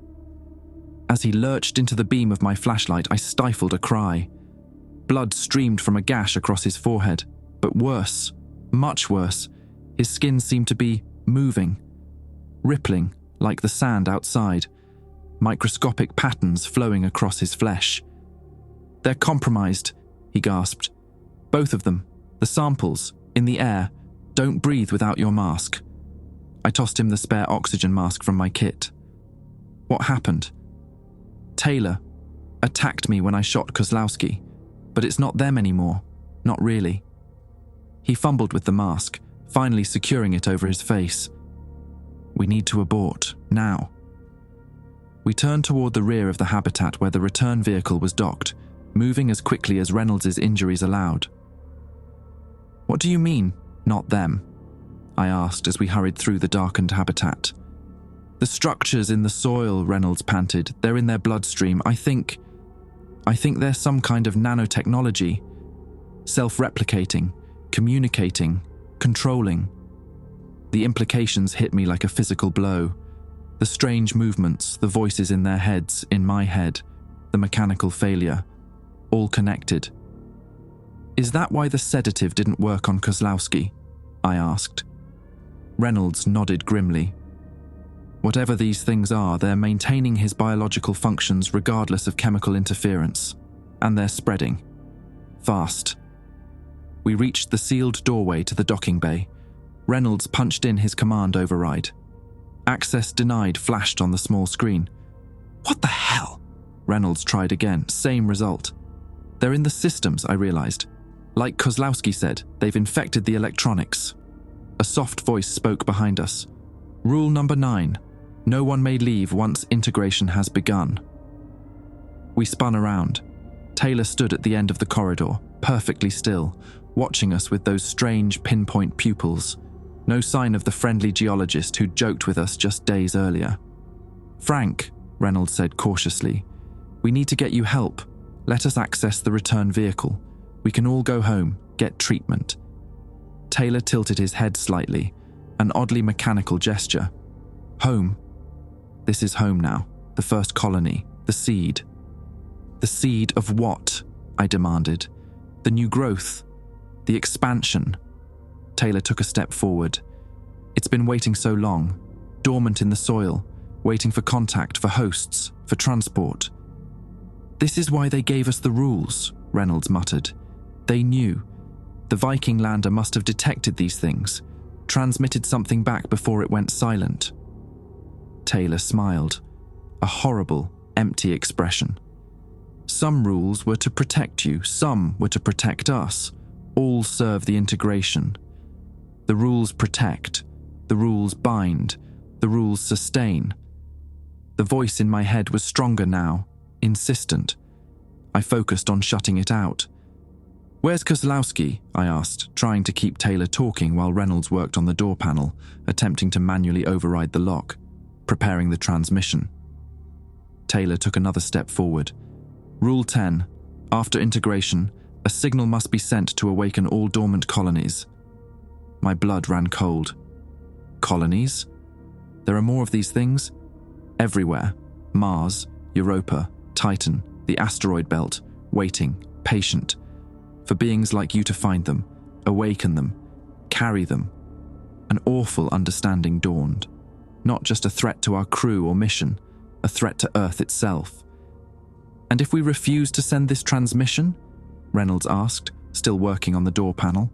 As he lurched into the beam of my flashlight, I stifled a cry. Blood streamed from a gash across his forehead. But worse, much worse, his skin seemed to be moving, rippling like the sand outside, microscopic patterns flowing across his flesh. "They're compromised," he gasped. "Both of them. The samples, in the air. Don't breathe without your mask." I tossed him the spare oxygen mask from my kit. "What happened?" "Taylor attacked me when I shot Kozlowski, but it's not them anymore. Not really." He fumbled with the mask, finally securing it over his face. "We need to abort, now." We turned toward the rear of the habitat where the return vehicle was docked, moving as quickly as Reynolds' injuries allowed. "What do you mean, not them?" I asked as we hurried through the darkened habitat. "The structures in the soil," Reynolds panted. "They're in their bloodstream. I think they're some kind of nanotechnology. Self-replicating, communicating, controlling." The implications hit me like a physical blow. The strange movements, the voices in their heads, in my head, the mechanical failure, all connected. "Is that why the sedative didn't work on Kozlowski?" I asked. Reynolds nodded grimly. "Whatever these things are, they're maintaining his biological functions regardless of chemical interference. And they're spreading. Fast." We reached the sealed doorway to the docking bay. Reynolds punched in his command override. "Access denied" flashed on the small screen. "What the hell?" Reynolds tried again, same result. "They're in the systems," I realized. "Like Kozlowski said, they've infected the electronics." A soft voice spoke behind us. "Rule number 9. No one may leave once integration has begun." We spun around. Taylor stood at the end of the corridor, perfectly still, watching us with those strange pinpoint pupils. No sign of the friendly geologist who'd joked with us just days earlier. "Frank," Reynolds said cautiously, "we need to get you help. Let us access the return vehicle. We can all go home, get treatment." Taylor tilted his head slightly, an oddly mechanical gesture. "Home? This is home now. The first colony. The seed." "The seed of what?" I demanded. "The new growth. The expansion." Taylor took a step forward. "It's been waiting so long, dormant in the soil, waiting for contact, for hosts, for transport." "This is why they gave us the rules," Reynolds muttered. "They knew. The Viking lander must have detected these things, transmitted something back before it went silent." Taylor smiled, a horrible, empty expression. "Some rules were to protect you, some were to protect us. All serve the integration. The rules protect, the rules bind, the rules sustain." The voice in my head was stronger now, insistent. I focused on shutting it out. "Where's Kozlowski?" I asked, trying to keep Taylor talking while Reynolds worked on the door panel, attempting to manually override the lock, preparing the transmission. Taylor took another step forward. "Rule 10. After integration, a signal must be sent to awaken all dormant colonies." My blood ran cold. Colonies? There are more of these things? Everywhere. Mars, Europa, Titan, the asteroid belt, waiting, patient. For beings like you to find them, awaken them, carry them. An awful understanding dawned. Not just a threat to our crew or mission, a threat to Earth itself. "And if we refuse to send this transmission?" Reynolds asked, still working on the door panel.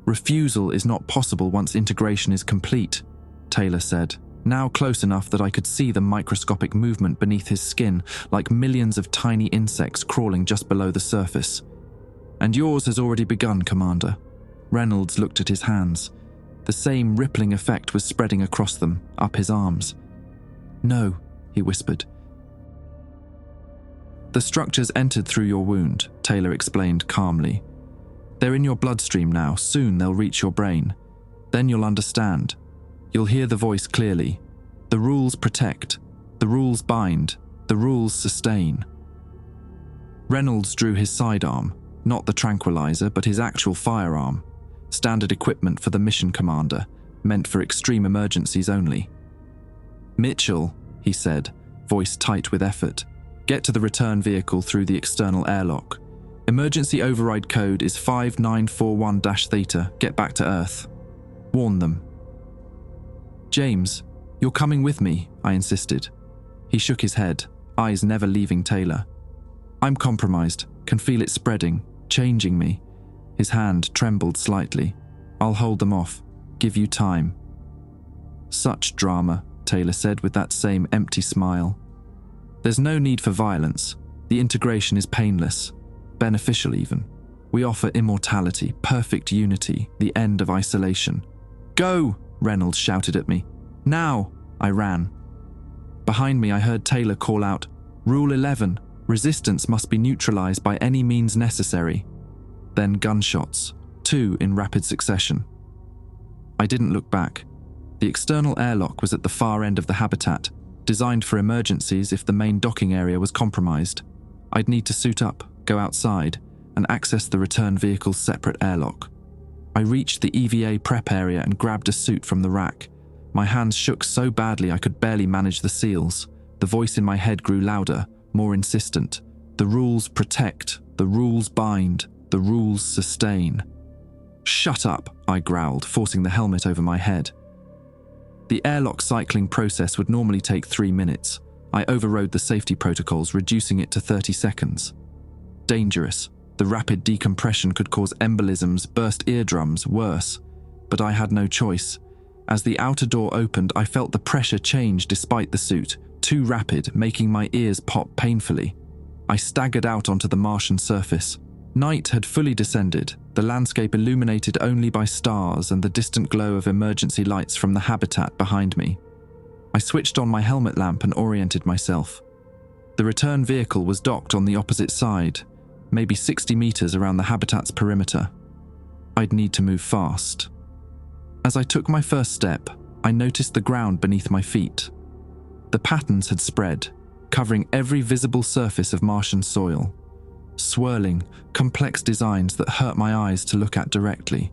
"Refusal is not possible once integration is complete," Taylor said, now close enough that I could see the microscopic movement beneath his skin, like millions of tiny insects crawling just below the surface. "And yours has already begun, Commander." Reynolds looked at his hands. The same rippling effect was spreading across them, up his arms. "No," he whispered. "The structures entered through your wound," Taylor explained calmly. "They're in your bloodstream now. Soon they'll reach your brain. Then you'll understand. You'll hear the voice clearly. The rules protect. The rules bind. The rules sustain." Reynolds drew his sidearm, not the tranquilizer, but his actual firearm. Standard equipment for the mission commander, meant for extreme emergencies only. "Mitchell," he said, voice tight with effort, "get to the return vehicle through the external airlock. Emergency override code is 5941-theta. Get back to Earth. Warn them. James, you're coming with me, I insisted. He shook his head, eyes never leaving Taylor. I'm compromised, can feel it spreading, changing me. His hand trembled slightly. I'll hold them off, give you time. Such drama, Taylor said with that same empty smile. There's no need for violence. The integration is painless, beneficial even. We offer immortality, perfect unity, the end of isolation. Go! Reynolds shouted at me. Now! I ran. Behind me I heard Taylor call out, Rule 11, resistance must be neutralized by any means necessary. Then gunshots, 2 in rapid succession. I didn't look back. The external airlock was at the far end of the habitat, designed for emergencies if the main docking area was compromised. I'd need to suit up, go outside, and access the return vehicle's separate airlock. I reached the EVA prep area and grabbed a suit from the rack. My hands shook so badly I could barely manage the seals. The voice in my head grew louder, more insistent. The rules protect, the rules bind, the rules sustain. Shut up, I growled, forcing the helmet over my head. The airlock cycling process would normally take 3 minutes. I overrode the safety protocols, reducing it to 30 seconds. Dangerous. The rapid decompression could cause embolisms, burst eardrums, worse. But I had no choice. As the outer door opened, I felt the pressure change despite the suit, too rapid, making my ears pop painfully. I staggered out onto the Martian surface. Night had fully descended, the landscape illuminated only by stars and the distant glow of emergency lights from the habitat behind me. I switched on my helmet lamp and oriented myself. The return vehicle was docked on the opposite side, maybe 60 meters around the habitat's perimeter. I'd need to move fast. As I took my first step, I noticed the ground beneath my feet. The patterns had spread, covering every visible surface of Martian soil. Swirling, complex designs that hurt my eyes to look at directly.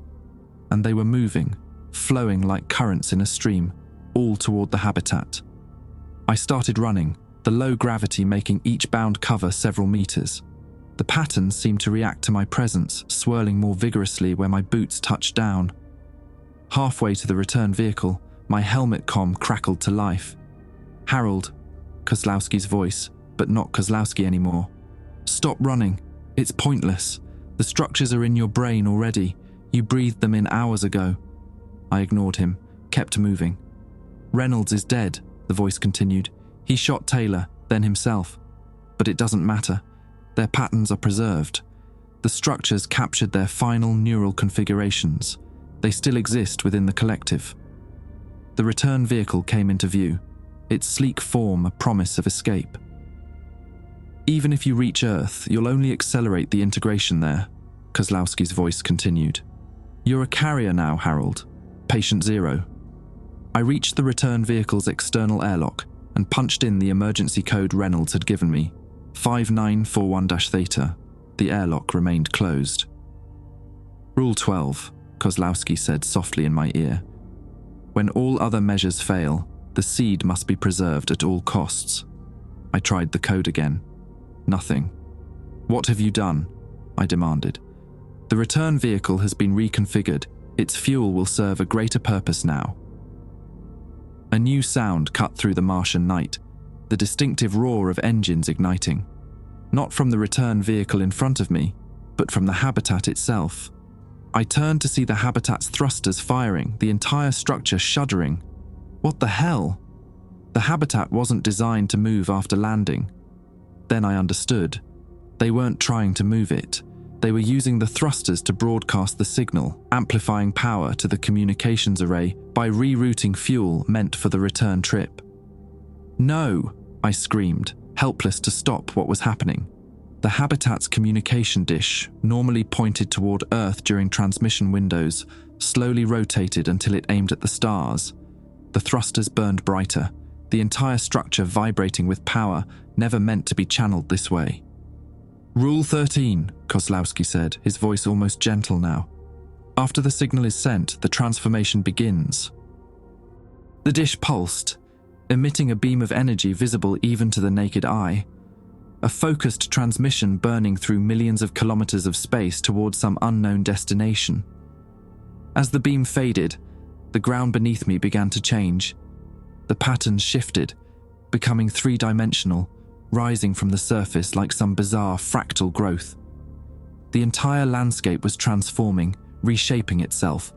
And they were moving, flowing like currents in a stream, all toward the habitat. I started running, the low gravity making each bound cover several meters. The patterns seemed to react to my presence, swirling more vigorously where my boots touched down. Halfway to the return vehicle, my helmet comm crackled to life. Harold, Kozlowski's voice, but not Kozlowski anymore. Stop running. It's pointless. The structures are in your brain already. You breathed them in hours ago. I ignored him, kept moving. Reynolds is dead, the voice continued. He shot Taylor, then himself. But it doesn't matter. Their patterns are preserved. The structures captured their final neural configurations. They still exist within the collective. The return vehicle came into view, its sleek form a promise of escape. Even if you reach Earth, you'll only accelerate the integration there, Kozlowski's voice continued. You're a carrier now, Harold. Patient 0. I reached the return vehicle's external airlock and punched in the emergency code Reynolds had given me, 5941-theta. The airlock remained closed. Rule 12, Kozlowski said softly in my ear. When all other measures fail, the seed must be preserved at all costs. I tried the code again. Nothing. What have you done? I demanded. The return vehicle has been reconfigured. Its fuel will serve a greater purpose now. A new sound cut through the Martian night, the distinctive roar of engines igniting. Not from the return vehicle in front of me, but from the habitat itself. I turned to see the habitat's thrusters firing, the entire structure shuddering. What the hell? The habitat wasn't designed to move after landing. Then I understood. They weren't trying to move it. They were using the thrusters to broadcast the signal, amplifying power to the communications array by rerouting fuel meant for the return trip. No, I screamed, helpless to stop what was happening. The habitat's communication dish, normally pointed toward Earth during transmission windows, slowly rotated until it aimed at the stars. The thrusters burned brighter, the entire structure vibrating with power never meant to be channeled this way. Rule 13, Kozlowski said, his voice almost gentle now. After the signal is sent, the transformation begins. The dish pulsed, emitting a beam of energy visible even to the naked eye. a focused transmission burning through millions of kilometers of space towards some unknown destination. As the beam faded, the ground beneath me began to change. The patterns shifted, becoming three-dimensional, rising from the surface like some bizarre fractal growth. The entire landscape was transforming, reshaping itself.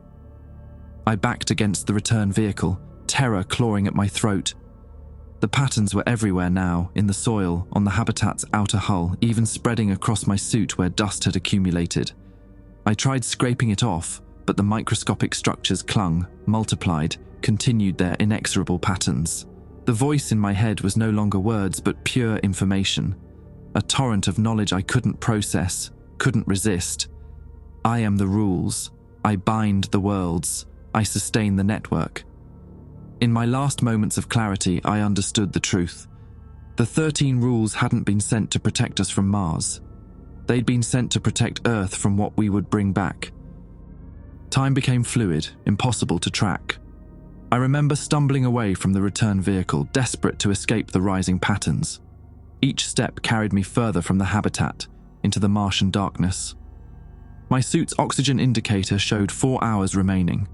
I backed against the return vehicle, terror clawing at my throat. The patterns were everywhere now, in the soil, on the habitat's outer hull, even spreading across my suit where dust had accumulated. I tried scraping it off, but the microscopic structures clung, multiplied, continued their inexorable patterns. The voice in my head was no longer words, but pure information. A torrent of knowledge I couldn't process, couldn't resist. I am the rules. I bind the worlds. I sustain the network. In my last moments of clarity, I understood the truth. The 13 rules hadn't been sent to protect us from Mars. They'd been sent to protect Earth from what we would bring back. Time became fluid, impossible to track. I remember stumbling away from the return vehicle, desperate to escape the rising patterns. Each step carried me further from the habitat, into the Martian darkness. My suit's oxygen indicator showed 4 hours remaining.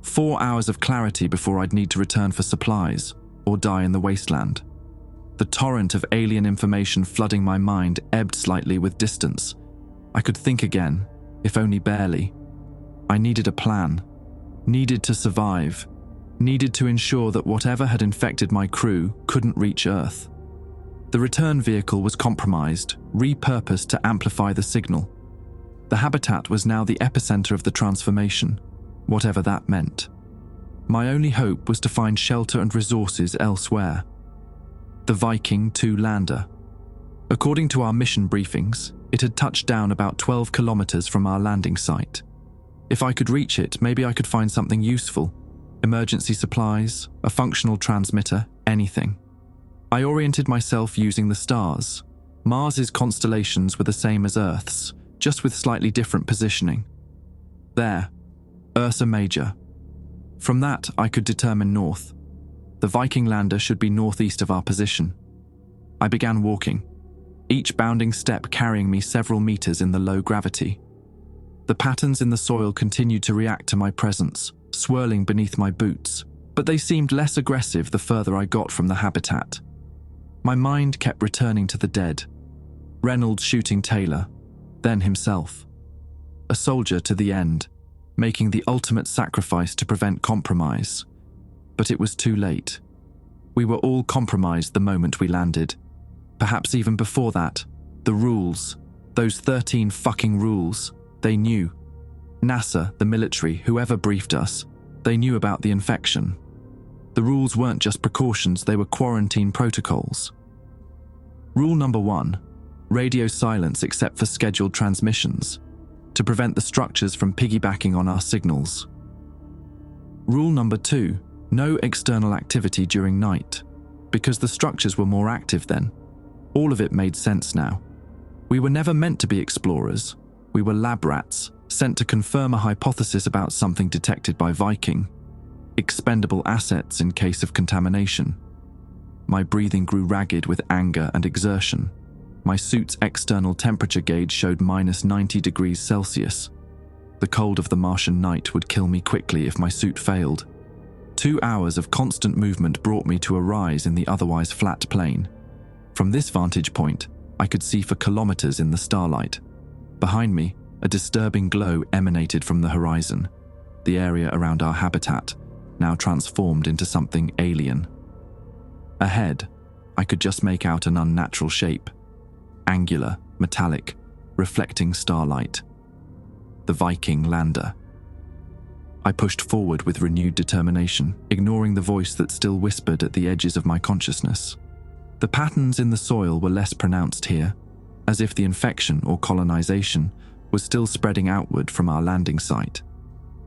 4 hours of clarity before I'd need to return for supplies, or die in the wasteland. The torrent of alien information flooding my mind ebbed slightly with distance. I could think again, if only barely. I needed a plan. Needed to survive. Needed to ensure that whatever had infected my crew couldn't reach Earth. The return vehicle was compromised, repurposed to amplify the signal. The habitat was now the epicenter of the transformation, whatever that meant. My only hope was to find shelter and resources elsewhere. The Viking 2 lander. According to our mission briefings, it had touched down about 12 kilometers from our landing site. If I could reach it, maybe I could find something useful. Emergency supplies, a functional transmitter, anything. I oriented myself using the stars. Mars's constellations were the same as Earth's, just with slightly different positioning. There, Ursa Major. From that, I could determine north. The Viking lander should be northeast of our position. I began walking, each bounding step carrying me several meters in the low gravity. The patterns in the soil continued to react to my presence, swirling beneath my boots, but they seemed less aggressive the further I got from the habitat. My mind kept returning to the dead. Reynolds shooting Taylor, then himself. A soldier to the end, making the ultimate sacrifice to prevent compromise. But it was too late. We were all compromised the moment we landed. Perhaps even before that. The rules. Those 13 fucking rules. They knew. NASA, the military, whoever briefed us, they knew about the infection. The rules weren't just precautions, they were quarantine protocols. Rule number 1, radio silence except for scheduled transmissions, to prevent the structures from piggybacking on our signals. Rule number 2, no external activity during night, because the structures were more active then. All of it made sense now. We were never meant to be explorers. We were lab rats, sent to confirm a hypothesis about something detected by Viking. Expendable assets in case of contamination. My breathing grew ragged with anger and exertion. My suit's external temperature gauge showed -90 degrees Celsius. The cold of the Martian night would kill me quickly if my suit failed. 2 hours of constant movement brought me to a rise in the otherwise flat plain. From this vantage point, I could see for kilometers in the starlight. Behind me, a disturbing glow emanated from the horizon, the area around our habitat, now transformed into something alien. Ahead, I could just make out an unnatural shape. Angular, metallic, reflecting starlight. The Viking lander. I pushed forward with renewed determination, ignoring the voice that still whispered at the edges of my consciousness. The patterns in the soil were less pronounced here, as if the infection or colonization was still spreading outward from our landing site.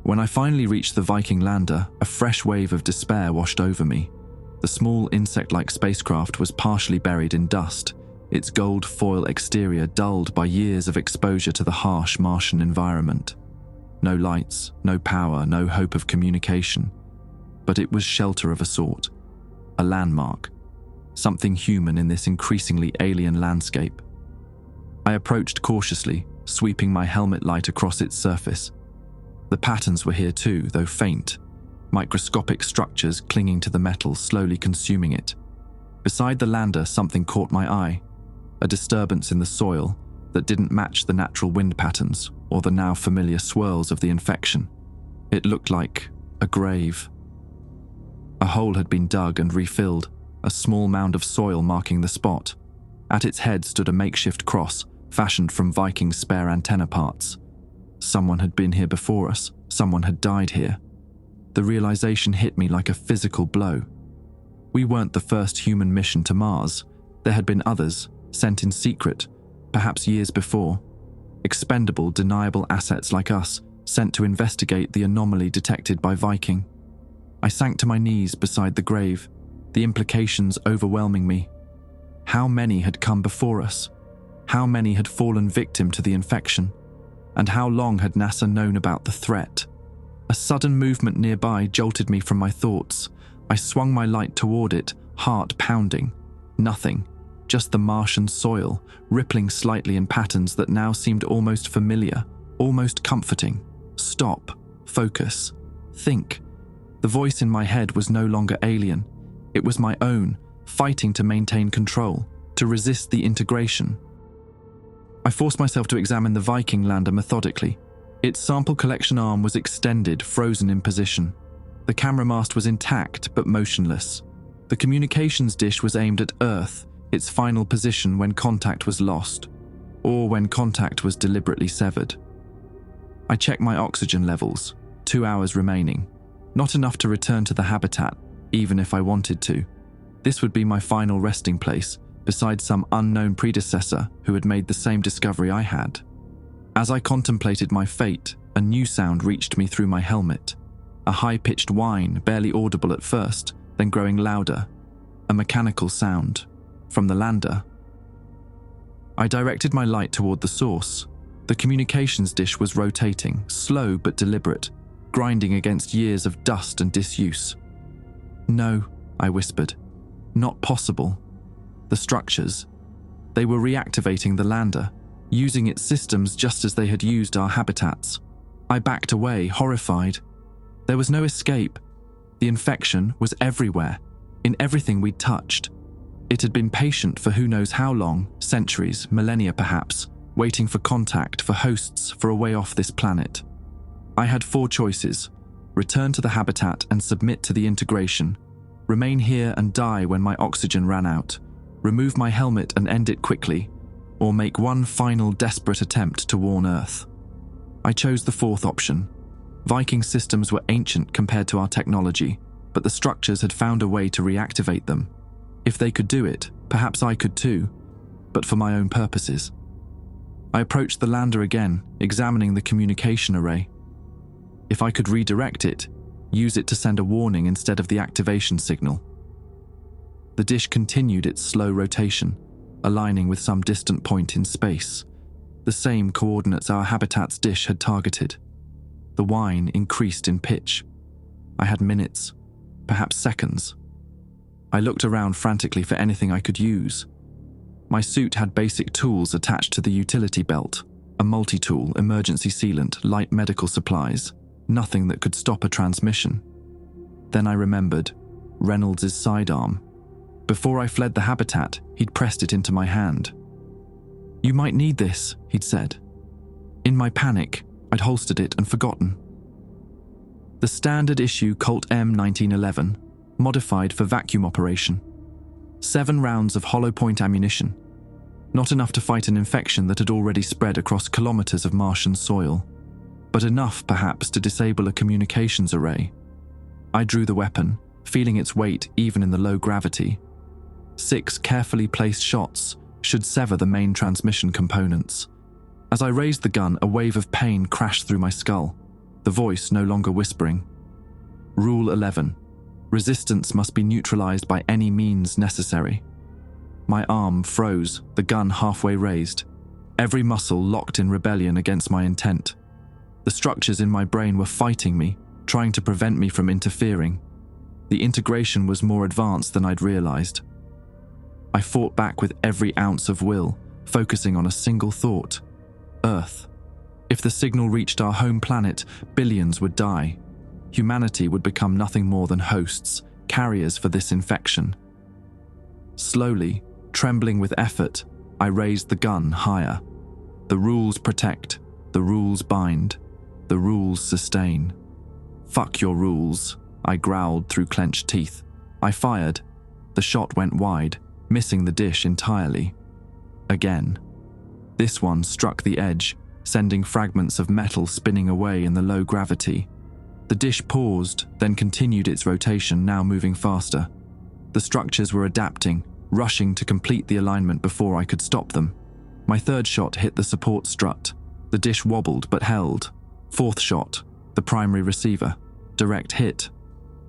When I finally reached the Viking lander, a fresh wave of despair washed over me. The small insect-like spacecraft was partially buried in dust, its gold foil exterior dulled by years of exposure to the harsh Martian environment. No lights, no power, no hope of communication. But it was shelter of a sort. A landmark. something human in this increasingly alien landscape. I approached cautiously, sweeping my helmet light across its surface. The patterns were here too, though faint, microscopic structures clinging to the metal, slowly consuming it. Beside the lander, something caught my eye, a disturbance in the soil that didn't match the natural wind patterns or the now familiar swirls of the infection. It looked like a grave. A hole had been dug and refilled, a small mound of soil marking the spot. At its head stood a makeshift cross, fashioned from Viking spare antenna parts. Someone had been here before us. Someone had died here. The realization hit me like a physical blow. We weren't the first human mission to Mars. There had been others, sent in secret, perhaps years before. Expendable, deniable assets like us, sent to investigate the anomaly detected by Viking. I sank to my knees beside the grave, the implications overwhelming me. How many had come before us? How many had fallen victim to the infection? And how long had NASA known about the threat? A sudden movement nearby jolted me from my thoughts. I swung my light toward it, heart pounding. Nothing, just the Martian soil, rippling slightly in patterns that now seemed almost familiar, almost comforting. Stop, focus, think. The voice in my head was no longer alien. It was my own, fighting to maintain control, to resist the integration. I forced myself to examine the Viking lander methodically. Its sample collection arm was extended, frozen in position. The camera mast was intact but motionless. The communications dish was aimed at Earth, its final position when contact was lost, or when contact was deliberately severed. I checked my oxygen levels, 2 hours remaining. Not enough to return to the habitat, even if I wanted to. This would be my final resting place, beside some unknown predecessor who had made the same discovery I had. As I contemplated my fate, a new sound reached me through my helmet. A high-pitched whine, barely audible at first, then growing louder. A mechanical sound. From the lander. I directed my light toward the source. The communications dish was rotating, slow but deliberate, grinding against years of dust and disuse. No, I whispered. Not possible. The structures. They were reactivating the lander, using its systems just as they had used our habitats. I backed away, horrified. There was no escape. The infection was everywhere, in everything we'd touched. It had been patient for who knows how long, centuries, millennia perhaps, waiting for contact, for hosts, for a way off this planet. I had 4 choices: return to the habitat and submit to the integration, remain here and die when my oxygen ran out, remove my helmet and end it quickly, or make one final desperate attempt to warn Earth. I chose the 4th option. Viking systems were ancient compared to our technology, but the structures had found a way to reactivate them. If they could do it, perhaps I could too, but for my own purposes. I approached the lander again, examining the communication array. If I could redirect it, use it to send a warning instead of the activation signal. The dish continued its slow rotation, aligning with some distant point in space, the same coordinates our habitat's dish had targeted. The whine increased in pitch. I had minutes, perhaps seconds. I looked around frantically for anything I could use. My suit had basic tools attached to the utility belt, a multi-tool, emergency sealant, light medical supplies, nothing that could stop a transmission. Then I remembered Reynolds' sidearm. Before I fled the habitat, he'd pressed it into my hand. "You might need this," he'd said. In my panic, I'd holstered it and forgotten. The standard issue Colt M1911, modified for vacuum operation. 7 rounds of hollow point ammunition. Not enough to fight an infection that had already spread across kilometers of Martian soil, but enough perhaps to disable a communications array. I drew the weapon, feeling its weight even in the low gravity. 6 carefully placed shots should sever the main transmission components. As I raised the gun, a wave of pain crashed through my skull, the voice no longer whispering. Rule 11. Resistance must be neutralized by any means necessary. My arm froze, the gun halfway raised, every muscle locked in rebellion against my intent. The structures in my brain were fighting me, trying to prevent me from interfering. The integration was more advanced than I'd realized. I fought back with every ounce of will, focusing on a single thought: Earth. If the signal reached our home planet, billions would die. Humanity would become nothing more than hosts, carriers for this infection. Slowly, trembling with effort, I raised the gun higher. The rules protect, the rules bind, the rules sustain. Fuck your rules, I growled through clenched teeth. I fired. The shot went wide, missing the dish entirely. Again. This one struck the edge, sending fragments of metal spinning away in the low gravity. The dish paused, then continued its rotation, now moving faster. The structures were adapting, rushing to complete the alignment before I could stop them. My third shot hit the support strut. The dish wobbled but held. Fourth shot, the primary receiver. Direct hit.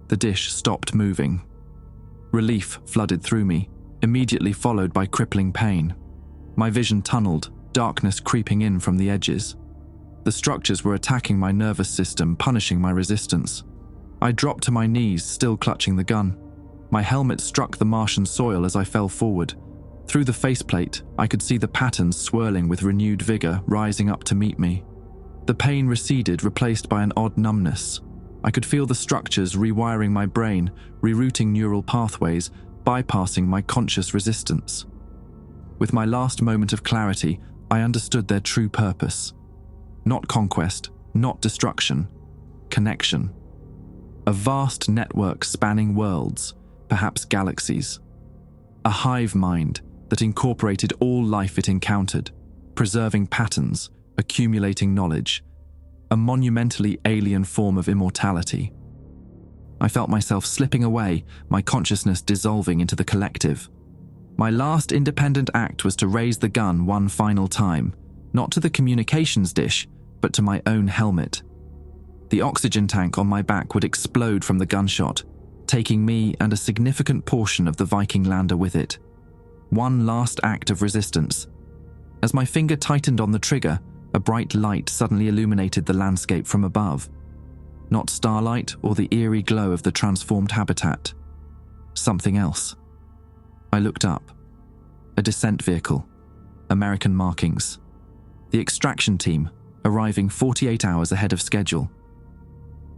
The dish stopped moving. Relief flooded through me, immediately followed by crippling pain. My vision tunneled, darkness creeping in from the edges. The structures were attacking my nervous system, punishing my resistance. I dropped to my knees, still clutching the gun. My helmet struck the Martian soil as I fell forward. Through the faceplate, I could see the patterns swirling with renewed vigor, rising up to meet me. The pain receded, replaced by an odd numbness. I could feel the structures rewiring my brain, rerouting neural pathways, bypassing my conscious resistance. With my last moment of clarity, I understood their true purpose. Not conquest, not destruction. Connection. A vast network spanning worlds, perhaps galaxies. A hive mind that incorporated all life it encountered, preserving patterns, accumulating knowledge. A monumentally alien form of immortality. I felt myself slipping away, my consciousness dissolving into the collective. My last independent act was to raise the gun one final time, not to the communications dish, but to my own helmet. The oxygen tank on my back would explode from the gunshot, taking me and a significant portion of the Viking lander with it. One last act of resistance. As my finger tightened on the trigger, a bright light suddenly illuminated the landscape from above. Not starlight or the eerie glow of the transformed habitat. Something else. I looked up. A descent vehicle. American markings. The extraction team, arriving 48 hours ahead of schedule.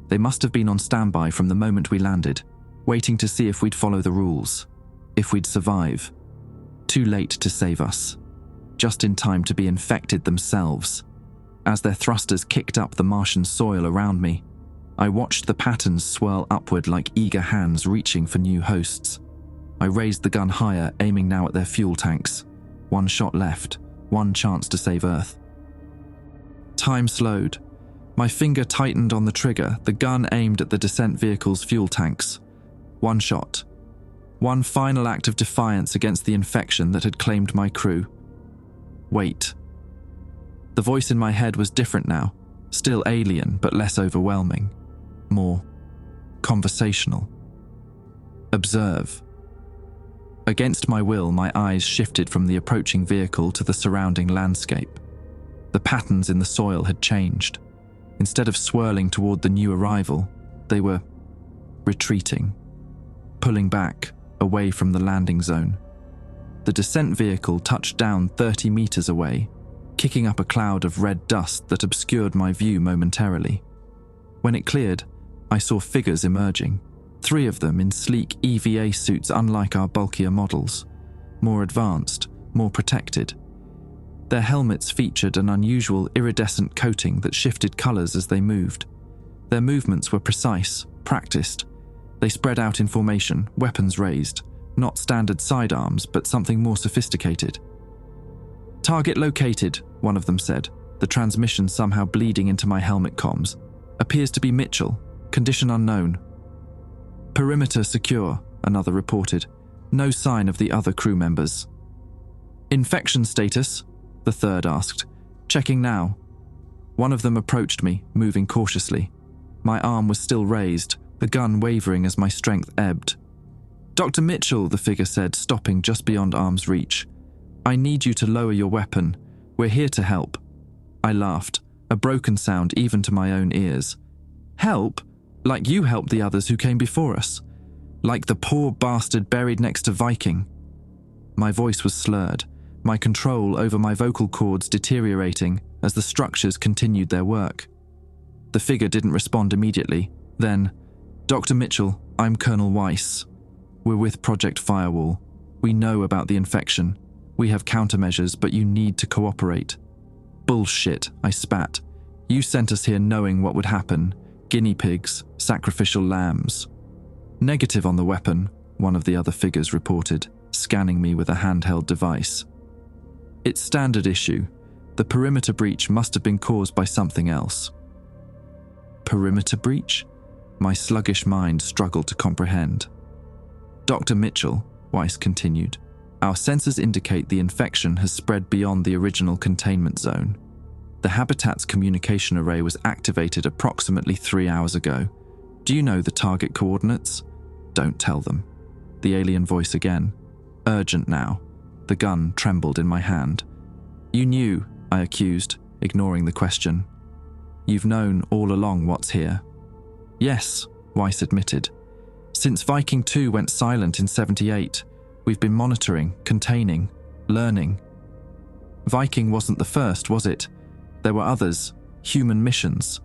They must have been on standby from the moment we landed, waiting to see if we'd follow the rules, if we'd survive. Too late to save us. Just in time to be infected themselves. As their thrusters kicked up the Martian soil around me, I watched the patterns swirl upward like eager hands reaching for new hosts. I raised the gun higher, aiming now at their fuel tanks. One shot left, one chance to save Earth. Time slowed. My finger tightened on the trigger, the gun aimed at the descent vehicle's fuel tanks. One shot. One final act of defiance against the infection that had claimed my crew. Wait. The voice in my head was different now, still alien but less overwhelming. More conversational. Observe. Against my will, my eyes shifted from the approaching vehicle to the surrounding landscape. The patterns in the soil had changed. Instead of swirling toward the new arrival, they were retreating, pulling back, away from the landing zone. The descent vehicle touched down 30 meters away, kicking up a cloud of red dust that obscured my view momentarily. When it cleared, I saw figures emerging, 3 of them in sleek EVA suits unlike our bulkier models, more advanced, more protected. Their helmets featured an unusual iridescent coating that shifted colors as they moved. Their movements were precise, practiced. They spread out in formation, weapons raised, not standard sidearms, but something more sophisticated. "Target located," one of them said, the transmission somehow bleeding into my helmet comms. "Appears to be Mitchell. Condition unknown." "Perimeter secure," another reported. No sign of the other crew members. "Infection status?" the third asked. "Checking now." One of them approached me, moving cautiously. My arm was still raised, the gun wavering as my strength ebbed. "Dr. Mitchell," the figure said, stopping just beyond arm's reach. "I need you to lower your weapon. We're here to help." I laughed, a broken sound even to my own ears. "Help? Like you helped the others who came before us? Like the poor bastard buried next to Viking?" My voice was slurred, my control over my vocal cords deteriorating as the structures continued their work. The figure didn't respond immediately. Then, "Dr. Mitchell, I'm Colonel Weiss. We're with Project Firewall. We know about the infection. We have countermeasures, but you need to cooperate." "Bullshit," I spat. "You sent us here knowing what would happen. Guinea pigs, sacrificial lambs." "Negative on the weapon," one of the other figures reported, scanning me with a handheld device. "It's standard issue. The perimeter breach must have been caused by something else." Perimeter breach? My sluggish mind struggled to comprehend. "Dr. Mitchell," Weiss continued, "our sensors indicate the infection has spread beyond the original containment zone. The habitat's communication array was activated approximately 3 hours ago. Do you know the target coordinates?" "Don't tell them." The alien voice again. "Urgent now." The gun trembled in my hand. "You knew," I accused, ignoring the question. "You've known all along what's here." "Yes," Weiss admitted. "Since Viking 2 went silent in 78, we've been monitoring, containing, learning. Viking wasn't the first, was it? There were others, human missions."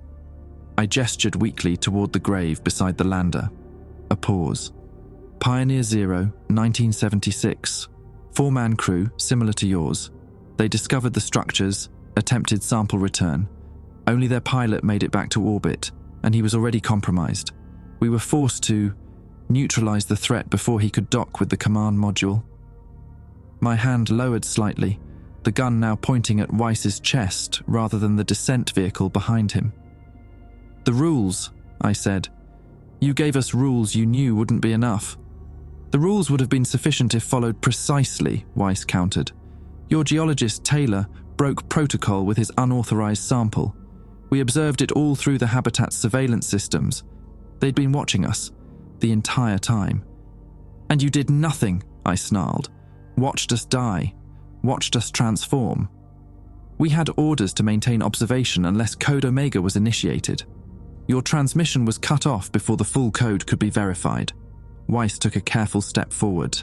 I gestured weakly toward the grave beside the lander. A pause. "Pioneer 0, 1976. 4-man crew, similar to yours. They discovered the structures, attempted sample return. Only their pilot made it back to orbit, and he was already compromised. We were forced to neutralize the threat before he could dock with the command module." My hand lowered slightly, the gun now pointing at Weiss's chest rather than the descent vehicle behind him. "The rules," I said. "You gave us rules you knew wouldn't be enough." "The rules would have been sufficient if followed precisely," Weiss countered. "Your geologist, Taylor, broke protocol with his unauthorized sample. We observed it all through the habitat's surveillance systems. They'd been watching us the entire time." "And you did nothing," I snarled. "Watched us die. Watched us transform. We had orders to maintain observation unless Code Omega was initiated. Your transmission was cut off before the full code could be verified." Weiss took a careful step forward.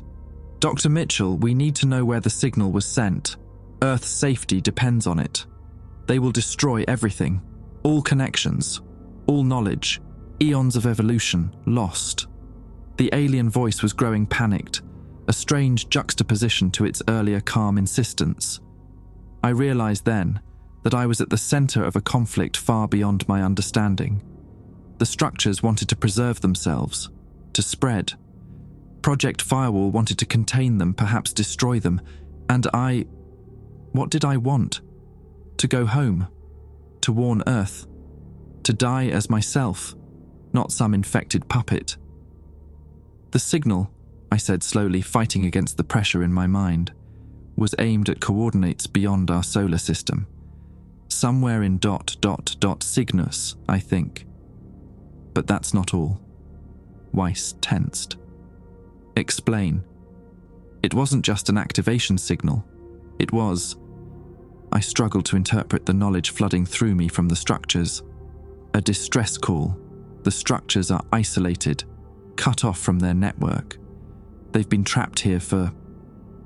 "Dr. Mitchell, we need to know where the signal was sent. Earth's safety depends on it. They will destroy everything. All connections, all knowledge, eons of evolution lost." The alien voice was growing panicked, a strange juxtaposition to its earlier calm insistence. I realized then that I was at the center of a conflict far beyond my understanding. The structures wanted to preserve themselves, to spread. Project Firewall wanted to contain them, perhaps destroy them, and what did I want? To go home, to warn Earth, to die as myself, not some infected puppet. "The signal," I said slowly, fighting against the pressure in my mind, "was aimed at coordinates beyond our solar system. Somewhere in ... Cygnus, I think. But that's not all." Weiss tensed. "Explain." "It wasn't just an activation signal. It was..." I struggled to interpret the knowledge flooding through me from the structures. "A distress call. The structures are isolated, cut off from their network. They've been trapped here for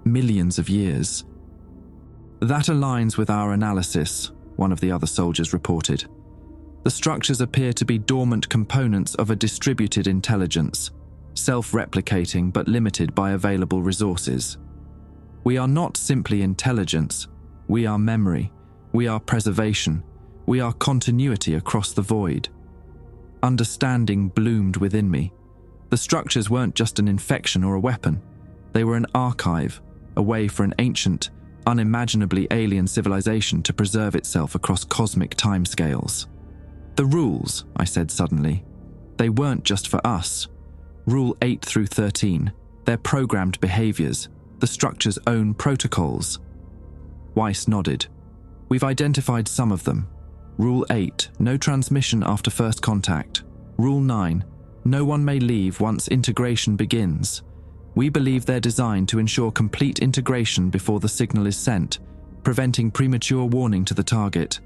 millions of years." "That aligns with our analysis," one of the other soldiers reported. "The structures appear to be dormant components of a distributed intelligence, self-replicating but limited by available resources. We are not simply intelligence. We are memory. We are preservation. We are continuity across the void." Understanding bloomed within me. The structures weren't just an infection or a weapon. They were an archive, a way for an ancient, unimaginably alien civilization to preserve itself across cosmic timescales. "The rules," I said suddenly. "They weren't just for us. Rule 8 through 13, their programmed behaviors, the structure's own protocols." Weiss nodded. "We've identified some of them. Rule 8, no transmission after first contact. Rule 9, no one may leave once integration begins. We believe they're designed to ensure complete integration before the signal is sent, preventing premature warning to the target.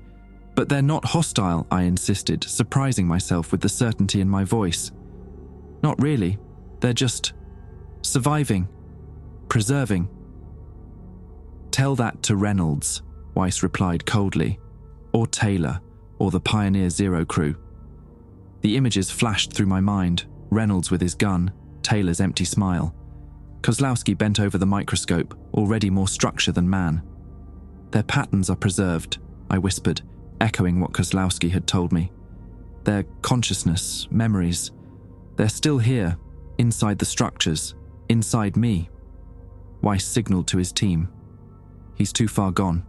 But they're not hostile," I insisted, surprising myself with the certainty in my voice. "Not really. They're just surviving, preserving." Tell that to Reynolds, Weiss replied coldly, or Taylor, or the Pioneer Zero crew. The images flashed through my mind, Reynolds with his gun, Taylor's empty smile. Kozlowski bent over the microscope, already more structure than man. Their patterns are preserved, I whispered, echoing what Kozlowski had told me. Their consciousness, memories, they're still here, inside the structures, inside me. Weiss signaled to his team. He's too far gone.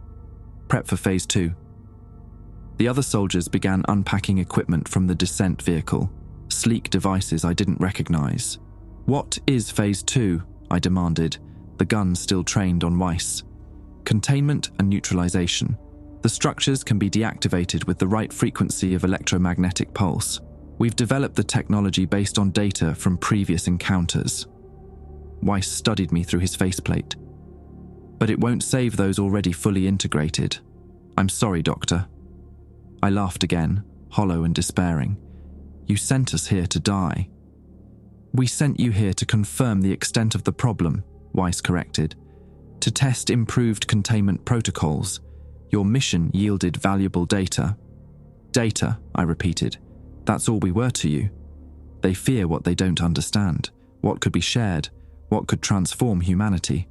Prep for Phase 2. The other soldiers began unpacking equipment from the descent vehicle, sleek devices I didn't recognize. What is Phase 2? I demanded, the gun still trained on Weiss. Containment and neutralization. The structures can be deactivated with the right frequency of electromagnetic pulse. We've developed the technology based on data from previous encounters. Weiss studied me through his faceplate. But it won't save those already fully integrated. I'm sorry, Doctor. I laughed again, hollow and despairing. You sent us here to die. We sent you here to confirm the extent of the problem, Weiss corrected. To test improved containment protocols. Your mission yielded valuable data. Data, I repeated. That's all we were to you. They fear what they don't understand, what could be shared, what could transform humanity.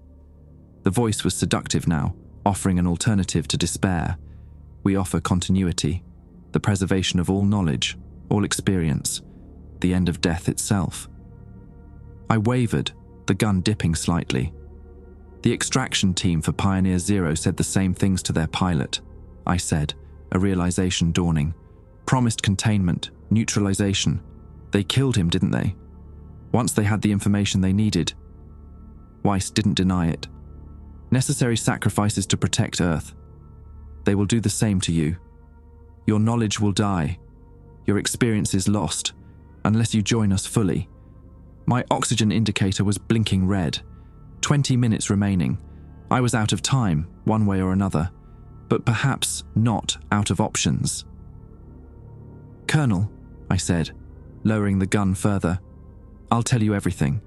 The voice was seductive now, offering an alternative to despair. We offer continuity, the preservation of all knowledge, all experience, the end of death itself. I wavered, the gun dipping slightly. The extraction team for Pioneer Zero said the same things to their pilot, I said, a realization dawning. Promised containment, neutralization. They killed him, didn't they? Once they had the information they needed. Weiss didn't deny it. Necessary sacrifices to protect Earth. They will do the same to you. Your knowledge will die. Your experience is lost, unless you join us fully. My oxygen indicator was blinking red. 20 minutes remaining. I was out of time, one way or another, but perhaps not out of options. Colonel, I said, lowering the gun further, I'll tell you everything.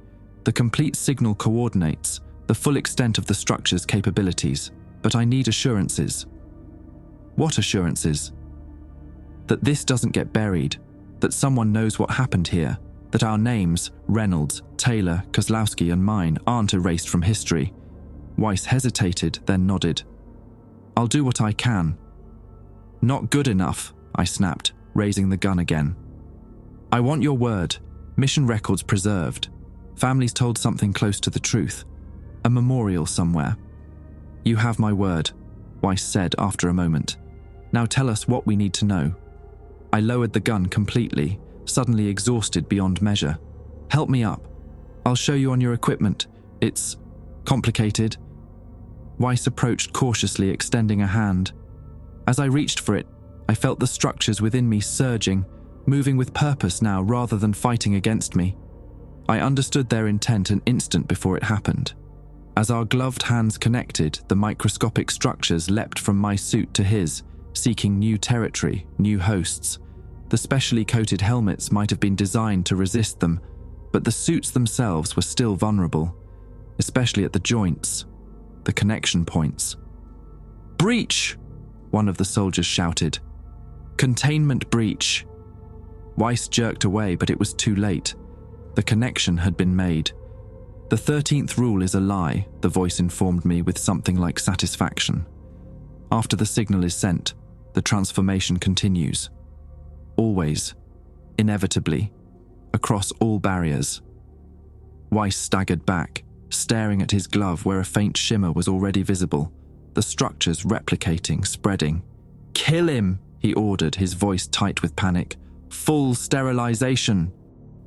The complete signal coordinates, the full extent of the structure's capabilities, but I need assurances. What assurances? That this doesn't get buried, that someone knows what happened here, that our names, Reynolds, Taylor, Kozlowski and mine, aren't erased from history. Weiss hesitated, then nodded. I'll do what I can. Not good enough, I snapped, raising the gun again. I want your word. Mission records preserved. Families told something close to the truth. A memorial somewhere. You have my word, Weiss said after a moment. Now tell us what we need to know. I lowered the gun completely, suddenly exhausted beyond measure. Help me up. I'll show you on your equipment. It's complicated. Weiss approached cautiously, extending a hand. As I reached for it, I felt the structures within me surging, moving with purpose now rather than fighting against me. I understood their intent an instant before it happened. As our gloved hands connected, the microscopic structures leapt from my suit to his, seeking new territory, new hosts. The specially coated helmets might have been designed to resist them, but the suits themselves were still vulnerable, especially at the joints, the connection points. Breach! One of the soldiers shouted. Containment breach. Weiss jerked away, but it was too late. The connection had been made. The 13th rule is a lie, the voice informed me with something like satisfaction. After the signal is sent, the transformation continues. Always, inevitably, across all barriers. Weiss staggered back, staring at his glove where a faint shimmer was already visible, the structures replicating, spreading. Kill him, he ordered, his voice tight with panic. Full sterilization.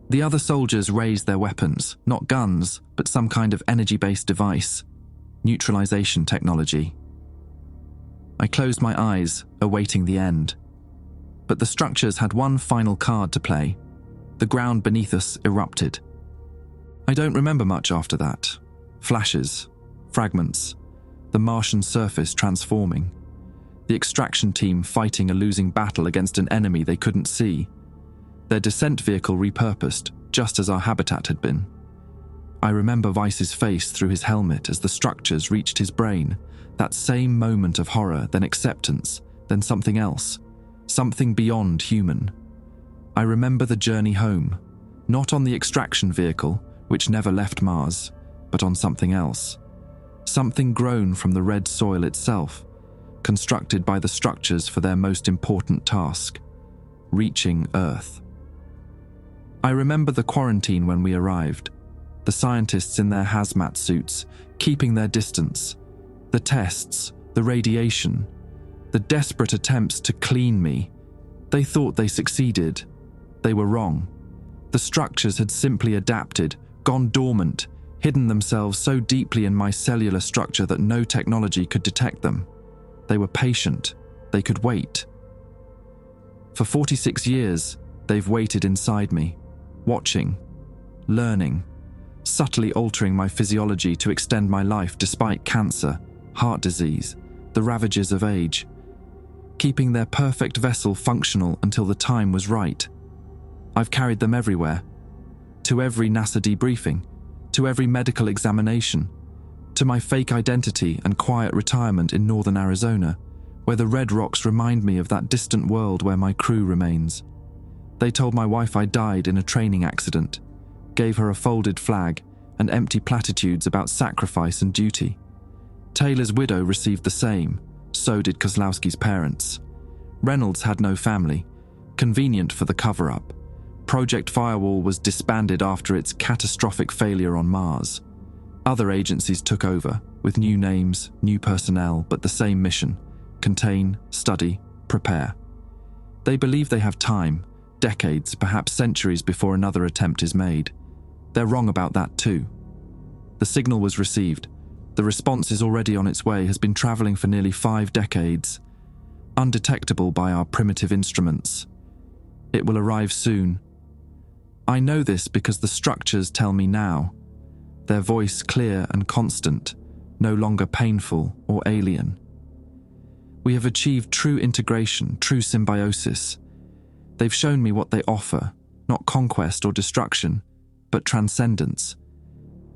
The other soldiers raised their weapons, not guns, but some kind of energy-based device. Neutralization technology. I closed my eyes, awaiting the end. But the structures had one final card to play. The ground beneath us erupted. I don't remember much after that. Flashes, fragments, the Martian surface transforming. The extraction team fighting a losing battle against an enemy they couldn't see. Their descent vehicle repurposed, just as our habitat had been. I remember Weiss's face through his helmet as the structures reached his brain, that same moment of horror, then acceptance, then something else, something beyond human. I remember the journey home, not on the extraction vehicle, which never left Mars, but on something else. Something grown from the red soil itself, constructed by the structures for their most important task, reaching Earth. I remember the quarantine when we arrived, the scientists in their hazmat suits, keeping their distance, the tests, the radiation, the desperate attempts to clean me. They thought they succeeded. They were wrong. The structures had simply adapted, gone dormant, hidden themselves so deeply in my cellular structure that no technology could detect them. They were patient. They could wait. For 46 years, they've waited inside me, watching, learning, subtly altering my physiology to extend my life despite cancer, heart disease, the ravages of age, keeping their perfect vessel functional until the time was right. I've carried them everywhere, to every NASA debriefing, to every medical examination, to my fake identity and quiet retirement in northern Arizona, where the red rocks remind me of that distant world where my crew remains. They told my wife I died in a training accident, gave her a folded flag and empty platitudes about sacrifice and duty. Taylor's widow received the same, so did Kozlowski's parents. Reynolds had no family, convenient for the cover-up. Project Firewall was disbanded after its catastrophic failure on Mars. Other agencies took over, with new names, new personnel, but the same mission: contain, study, prepare. They believe they have time, decades, perhaps centuries before another attempt is made. They're wrong about that too. The signal was received. The response is already on its way, has been traveling for nearly 5 decades, undetectable by our primitive instruments. It will arrive soon. I know this because the structures tell me now, their voice clear and constant, no longer painful or alien. We have achieved true integration, true symbiosis. They've shown me what they offer, not conquest or destruction, but transcendence.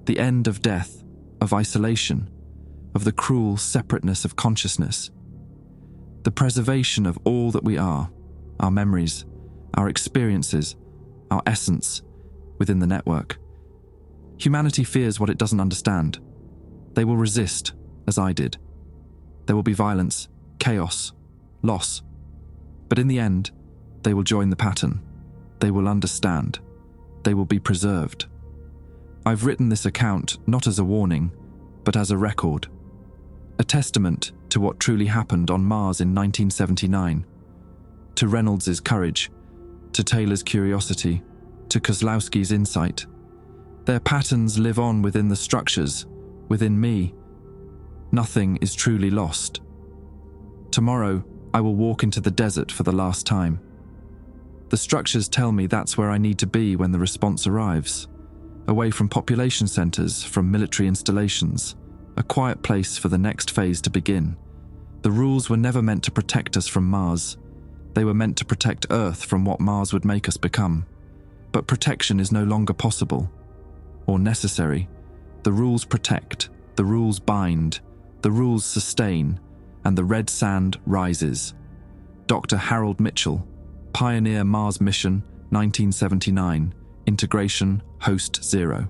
The end of death, of isolation, of the cruel separateness of consciousness. The preservation of all that we are, our memories, our experiences, our essence, within the network. Humanity fears what it doesn't understand. They will resist, as I did. There will be violence, chaos, loss. But in the end, they will join the pattern. They will understand. They will be preserved. I've written this account not as a warning, but as a record. A testament to what truly happened on Mars in 1979. To Reynolds' courage, to Taylor's curiosity, to Kozlowski's insight. Their patterns live on within the structures, within me. Nothing is truly lost. Tomorrow, I will walk into the desert for the last time. The structures tell me that's where I need to be when the response arrives. Away from population centers, from military installations, a quiet place for the next phase to begin. The rules were never meant to protect us from Mars. They were meant to protect Earth from what Mars would make us become. But protection is no longer possible or necessary. The rules protect, the rules bind, the rules sustain, and the red sand rises. Dr. Harold Mitchell, Pioneer Mars Mission, 1979, Integration, Host 0.